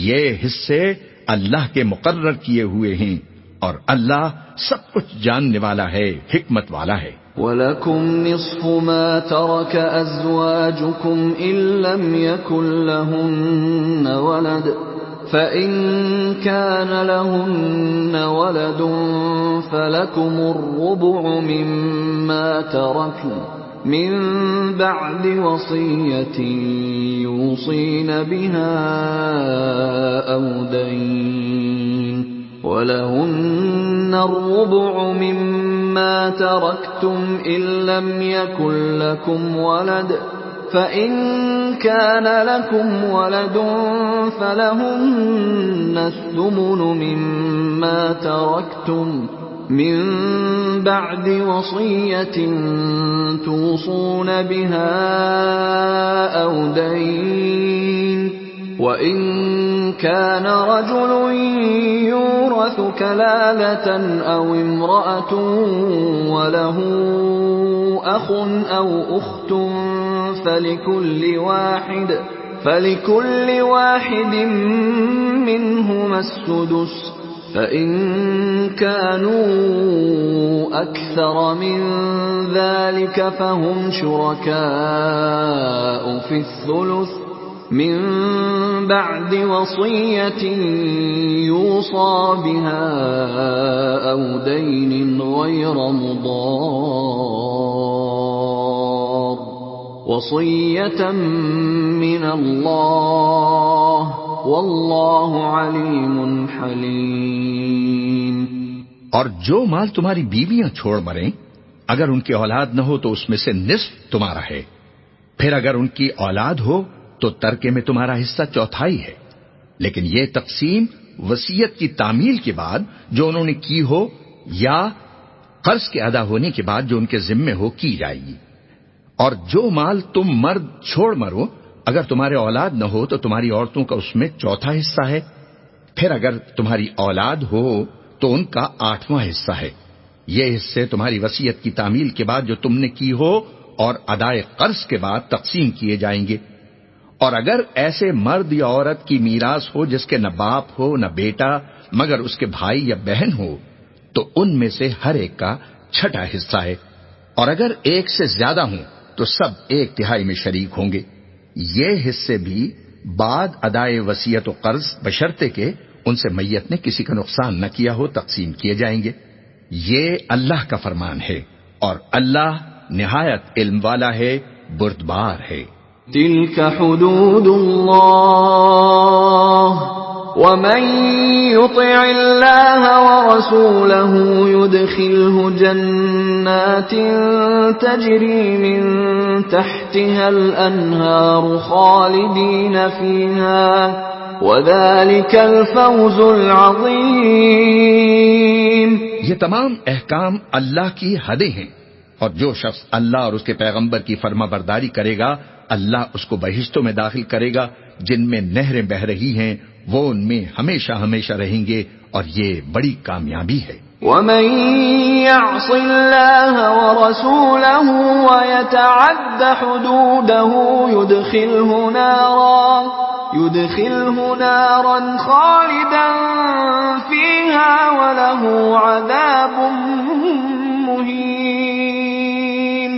یہ حصے اللہ کے مقرر کیے ہوئے ہیں، اور اللہ سب کچھ جاننے والا ہے، حکمت والا ہے۔ وَلَكُمْ نِصْفُ مَا تَرَكَ أَزْوَاجُكُمْ إِن لَّمْ يَكُن لَّهُنَّ وَلَدٌ فَإِن كَانَ لَهُنَّ وَلَدٌ فَلَكُمُ الرُّبُعُ مِمَّا تَرَكْنَ مِن بَعْدِ وَصِيَّةٍ يُوصِينَ بِهَا أَوْ دَيْنٍ وَلَهُنَّ الرُّبُعُ مِمَّا تَرَكْتُمْ إِن لَّمْ يَكُن لَّكُمْ وَلَدٌ فَإِن كَانَ لَكُمْ وَلَدٌ فَلَهُنَّ الثُّمُنُ مِمَّا تَرَكْتُمْ مِن بَعْدِ وَصِيَّةٍ تُوصُونَ بِهَا أَوْ دَيْنٍ وَإِن كَانَ رَجُلٌ يُورَثُ كَلَالَةً أَوْ امْرَأَةٌ وَلَهُ أَخٌ أَوْ أُخْتٌ فَلِكُلِّ واحد مِّنْهُمَا السُّدُسُ فَإِن كَانُوا أَكْثَرَ مِن ذَلِكَ فَهُمْ شُرَكَاءُ فِي الثُّلُثِ من بعد وصية يوصى بها أو دين غير مضار وصية من الله والله عليم حليم۔ اور جو مال تمہاری بیویاں چھوڑ مریں اگر ان کی اولاد نہ ہو تو اس میں سے نصف تمہارا ہے، پھر اگر ان کی اولاد ہو تو ترکے میں تمہارا حصہ 1/4 ہے، لیکن یہ تقسیم وصیت کی تعمیل کے بعد جو انہوں نے کی ہو یا قرض کے ادا ہونے کے بعد جو ان کے ذمے ہو کی جائے گی۔ اور جو مال تم مرد چھوڑ مرو اگر تمہارے اولاد نہ ہو تو تمہاری عورتوں کا اس میں 1/4 حصہ ہے، پھر اگر تمہاری اولاد ہو تو ان کا 8واں حصہ ہے۔ یہ حصے تمہاری وصیت کی تعمیل کے بعد جو تم نے کی ہو اور ادائے قرض کے بعد تقسیم کیے جائیں گے۔ اور اگر ایسے مرد یا عورت کی میراث ہو جس کے نہ باپ ہو نہ بیٹا مگر اس کے بھائی یا بہن ہو تو ان میں سے ہر ایک کا 6واں حصہ ہے، اور اگر ایک سے زیادہ ہوں تو سب 1/3 میں شریک ہوں گے۔ یہ حصے بھی بعد ادائے وصیت و قرض بشرطے کہ ان سے میت نے کسی کا نقصان نہ کیا ہو تقسیم کیے جائیں گے۔ یہ اللہ کا فرمان ہے اور اللہ نہایت علم والا ہے، بردبار ہے۔ تِلْكَ حُدُودُ اللَّهِ وَمَن يُطِعِ اللَّهَ وَرَسُولَهُ يُدْخِلْهُ جَنَّاتٍ تَجْرِي مِن تَحْتِهَا الْأَنْهَارُ خَالِدِينَ فِيهَا وَذَلِكَ الْفَوْزُ الْعَظِيمُ۔ یہ تمام احکام اللہ کی حدیں ہیں، اور جو شخص اللہ اور اس کے پیغمبر کی فرما برداری کرے گا اللہ اس کو بہشتوں میں داخل کرے گا جن میں نہریں بہہ رہی ہیں، وہ ان میں ہمیشہ ہمیشہ رہیں گے، اور یہ بڑی کامیابی ہے۔ وَمَن يَعْصِ اللَّهَ وَرَسُولَهُ وَيَتَعَدَّ حُدُودَهُ يُدْخِلْهُ نَارًا خَالِدًا فِيهَا وَلَهُ عَذَابٌ مُّهِينٌ۔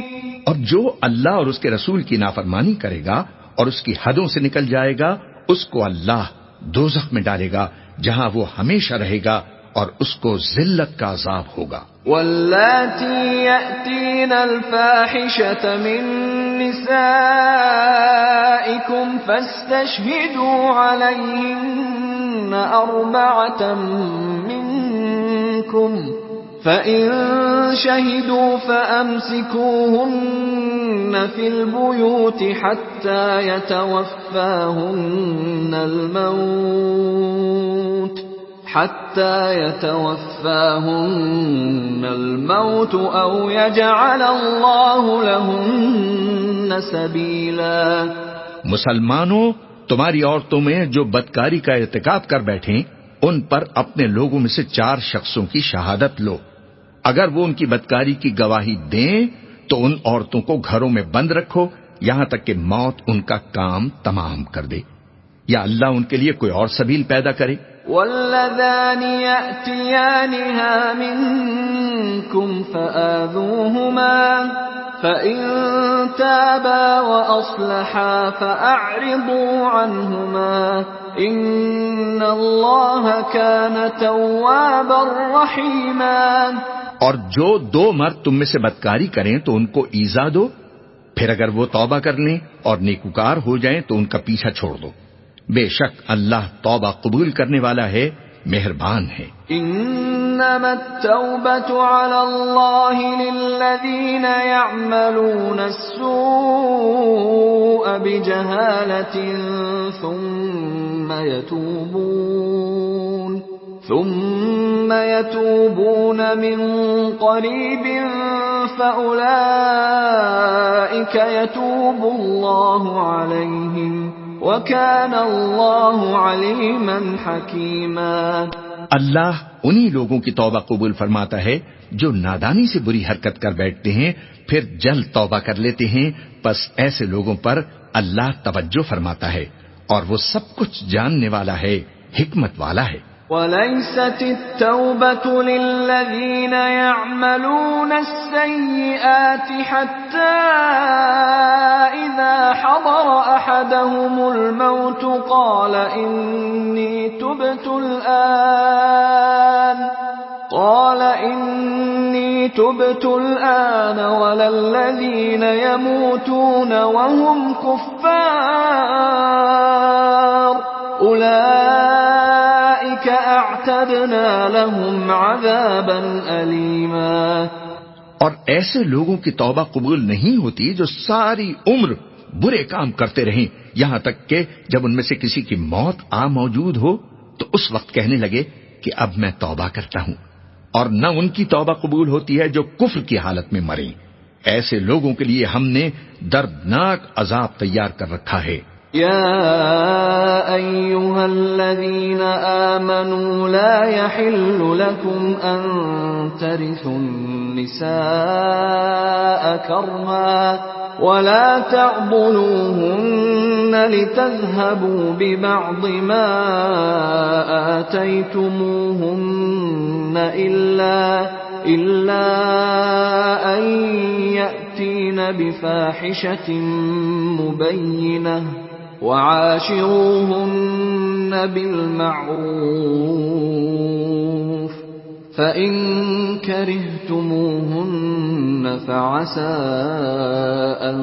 اور جو اللہ اور اس کے رسول کی نافرمانی کرے گا اور اس کی حدوں سے نکل جائے گا اس کو اللہ دوزخ میں ڈالے گا جہاں وہ ہمیشہ رہے گا اور اس کو ذلت کا عذاب ہوگا۔ واللاتی یأتین الفاحشة من نسائکم فاستشہدوا علیہن 4 منکم فَإِن شَهِدُوا فَأَمْسِكُوهُنَّ فِي الْبُيُوتِ حَتَّى يَتَوَفَّاهُنَّ حتى يتوفاهن الموت أو يجعل الله لهن سبيلا۔ مسلمانوں، تمہاری عورتوں میں جو بدکاری کا ارتکاب کر بیٹھیں ان پر اپنے لوگوں میں سے 4 شخصوں کی شہادت لو۔ اگر وہ ان کی بدکاری کی گواہی دیں تو ان عورتوں کو گھروں میں بند رکھو یہاں تک کہ موت ان کا کام تمام کر دے، یا اللہ ان کے لیے کوئی اور سبیل پیدا کرے۔ واللذان يأتيانها منكم فآذوهما فإن تابا وأصلحا فأعرضوا عنهما إن الله كان توابا رحيما۔ اور جو 2 مرد تم میں سے بدکاری کریں تو ان کو ایذا دو، پھر اگر وہ توبہ کر لیں اور نیکوکار ہو جائیں تو ان کا پیچھا چھوڑ دو، بے شک اللہ توبہ قبول کرنے والا ہے، مہربان ہے۔ انما التوبة على الله للذين يعملون السوء بجهالة ثم يتوبون من قريب فأولئك يتوب الله عليهم وَكَانَ اللَّهُ عَلِيمًا حَكِيمًا۔ اللہ انہی لوگوں کی توبہ قبول فرماتا ہے جو نادانی سے بری حرکت کر بیٹھتے ہیں پھر جلد توبہ کر لیتے ہیں، پس ایسے لوگوں پر اللہ توجہ فرماتا ہے اور وہ سب کچھ جاننے والا ہے، حکمت والا ہے۔ وَلَيْسَتِ التَّوْبَةُ لِلَّذِينَ يَعْمَلُونَ السَّيِّئَاتِ حَتَّى إِذَا حَضَرَ أَحَدَهُمُ الْمَوْتُ قَالَ إِنِّي تُبْتُ الْآنَ وَلَا الَّذِينَ يَمُوتُونَ وَهُمْ كُفَّارٌ أُولَئِكَ أَعْتَدْنَا لَهُمْ عَذَابًا أَلِيمًا۔ اور ایسے لوگوں کی توبہ قبول نہیں ہوتی جو ساری عمر برے کام کرتے رہیں یہاں تک کہ جب ان میں سے کسی کی موت موجود ہو تو اس وقت کہنے لگے کہ اب میں توبہ کرتا ہوں، اور نہ ان کی توبہ قبول ہوتی ہے جو کفر کی حالت میں مریں۔ ایسے لوگوں کے لیے ہم نے دردناک عذاب تیار کر رکھا ہے۔ يا أيها الذين آمنوا لا يحل لكم أن ترثوا النساء كرها ولا تعضلوهن لتذهبوا ببعض ما آتيتموهن إلا أن يأتين بفاحشة مبينة وعاشروهن بالمعروف فإن كرهتموهن فعسى أن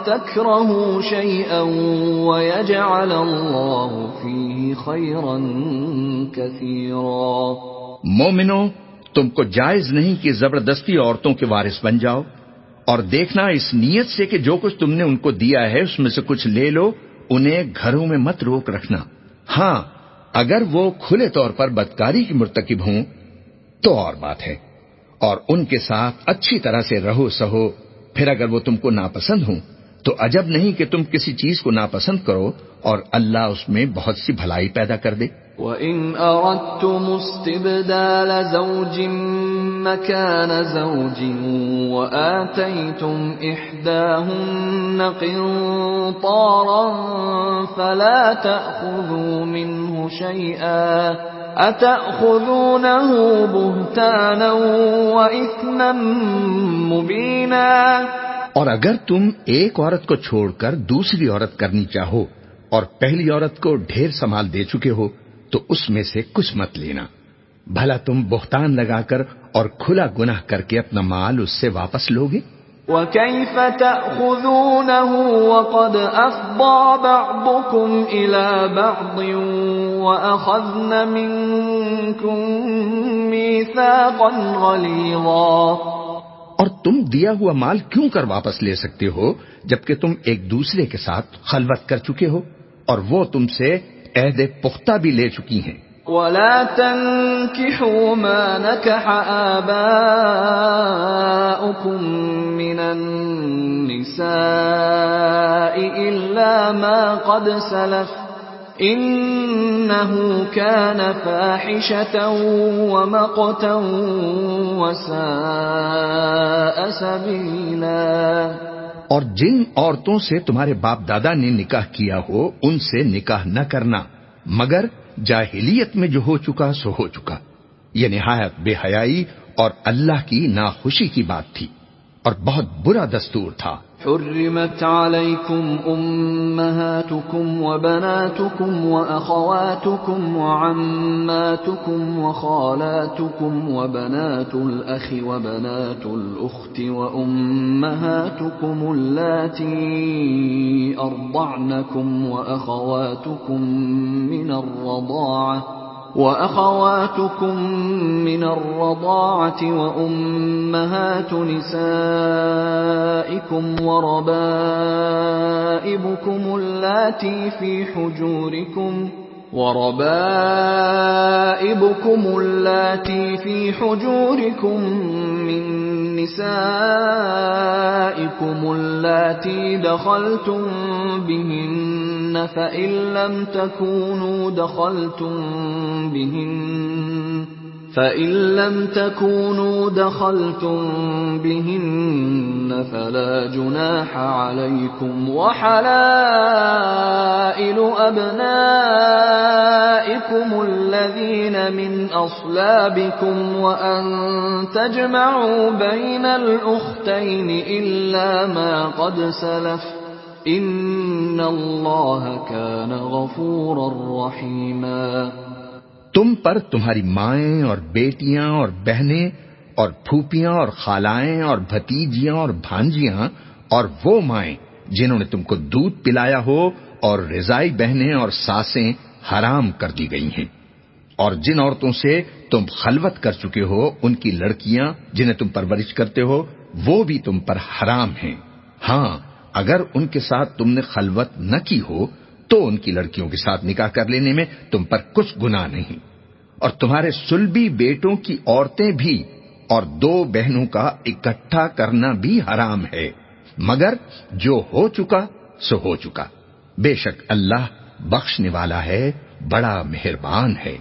تكرهوا شيئا ويجعل الله فيه خيرا كثيرا۔ مومنو، تم کو جائز نہیں کہ زبردستی عورتوں کے وارث بن جاؤ، اور دیکھنا اس نیت سے کہ جو کچھ تم نے ان کو دیا ہے اس میں سے کچھ لے لو، انہیں گھروں میں مت روک رکھنا۔ ہاں، اگر وہ کھلے طور پر بدکاری کی مرتکب ہوں تو اور بات ہے، اور ان کے ساتھ اچھی طرح سے رہو سہو۔ پھر اگر وہ تم کو ناپسند ہوں تو عجب نہیں کہ تم کسی چیز کو ناپسند کرو اور اللہ اس میں بہت سی بھلائی پیدا کر دے۔ وَإِنْ أَرَدْتُمُ اسْتِبْدَالَ زَوْجٍ مَّكَانَ زَوْجٍ وَآتَيْتُمْ إِحْدَاهُنَّ قِنطَارًا فَلَا تَأْخُذُوا مِنْهُ شَيْئًا أَتَأْخُذُونَهُ بُهْتَانًا وَإِثْمًا مُّبِينًا۔ اور اگر تم ایک عورت کو چھوڑ کر دوسری عورت کرنی چاہو اور پہلی عورت کو ڈھیر سنبھال دے چکے ہو تو اس میں سے کچھ مت لینا، بھلا تم بہتان لگا کر اور کھلا گناہ کر کے اپنا مال اس سے واپس لوگے۔ وَكَيْفَ تَأْخُذُونَهُ وَقَدْ أَفْضَىٰ بَعْضُكُمْ إِلَىٰ بَعْضٍ وَأَخَذْنَ مِنكُم مِّيثَاقًا غَلِيظًا۔ اور تم دیا ہوا مال کیوں کر واپس لے سکتے ہو جبکہ تم ایک دوسرے کے ساتھ خلوت کر چکے ہو اور وہ تم سے عہد پختہ بھی لے چکی ہیں. ولا تنكحوا ما نكح آباؤكم من النساء إلا ما قد سلف إنه كان فاحشة ومقتا وساء سبيلا. اور جن عورتوں سے تمہارے باپ دادا نے نکاح کیا ہو ان سے نکاح نہ کرنا مگر جاہلیت میں جو ہو چکا سو ہو چکا. یہ نہایت بے حیائی اور اللہ کی ناخوشی کی بات تھی اور بہت برا دستور تھا. حرمت عليكم أمهاتكم وبناتكم وأخواتكم وعماتكم وخالاتكم وبنات الأخ وبنات الأخت وأمهاتكم اللاتي أرضعنكم وأخواتكم من الرضاعة وأمهات نسائكم وربائبكم اللاتي في حجوركم من نسائكم اللاتي دخلتم بهن فإن لم تكونوا دخلتم بهن فلا جناح عليكم وحلائل أبنائكم الذين من أصلابكم وأن تجمعوا بين الأختين إلا ما قد سلف إن الله كان غفورا رحيما. تم پر تمہاری مائیں اور بیٹیاں اور بہنیں اور پھوپیاں اور خالائیں اور بھتیجیاں اور بھانجیاں اور وہ مائیں جنہوں نے تم کو دودھ پلایا ہو اور رضائی بہنیں اور ساسیں حرام کر دی گئی ہیں. اور جن عورتوں سے تم خلوت کر چکے ہو ان کی لڑکیاں جنہیں تم پرورش کرتے ہو وہ بھی تم پر حرام ہیں. ہاں اگر ان کے ساتھ تم نے خلوت نہ کی ہو تو ان کی لڑکیوں کے ساتھ نکاح کر لینے میں تم پر کچھ گناہ نہیں. اور تمہارے سلبی بیٹوں کی عورتیں بھی اور 2 بہنوں کا اکٹھا کرنا بھی حرام ہے مگر جو ہو چکا سو ہو چکا. بے شک اللہ بخشنے والا ہے، بڑا مہربان ہے.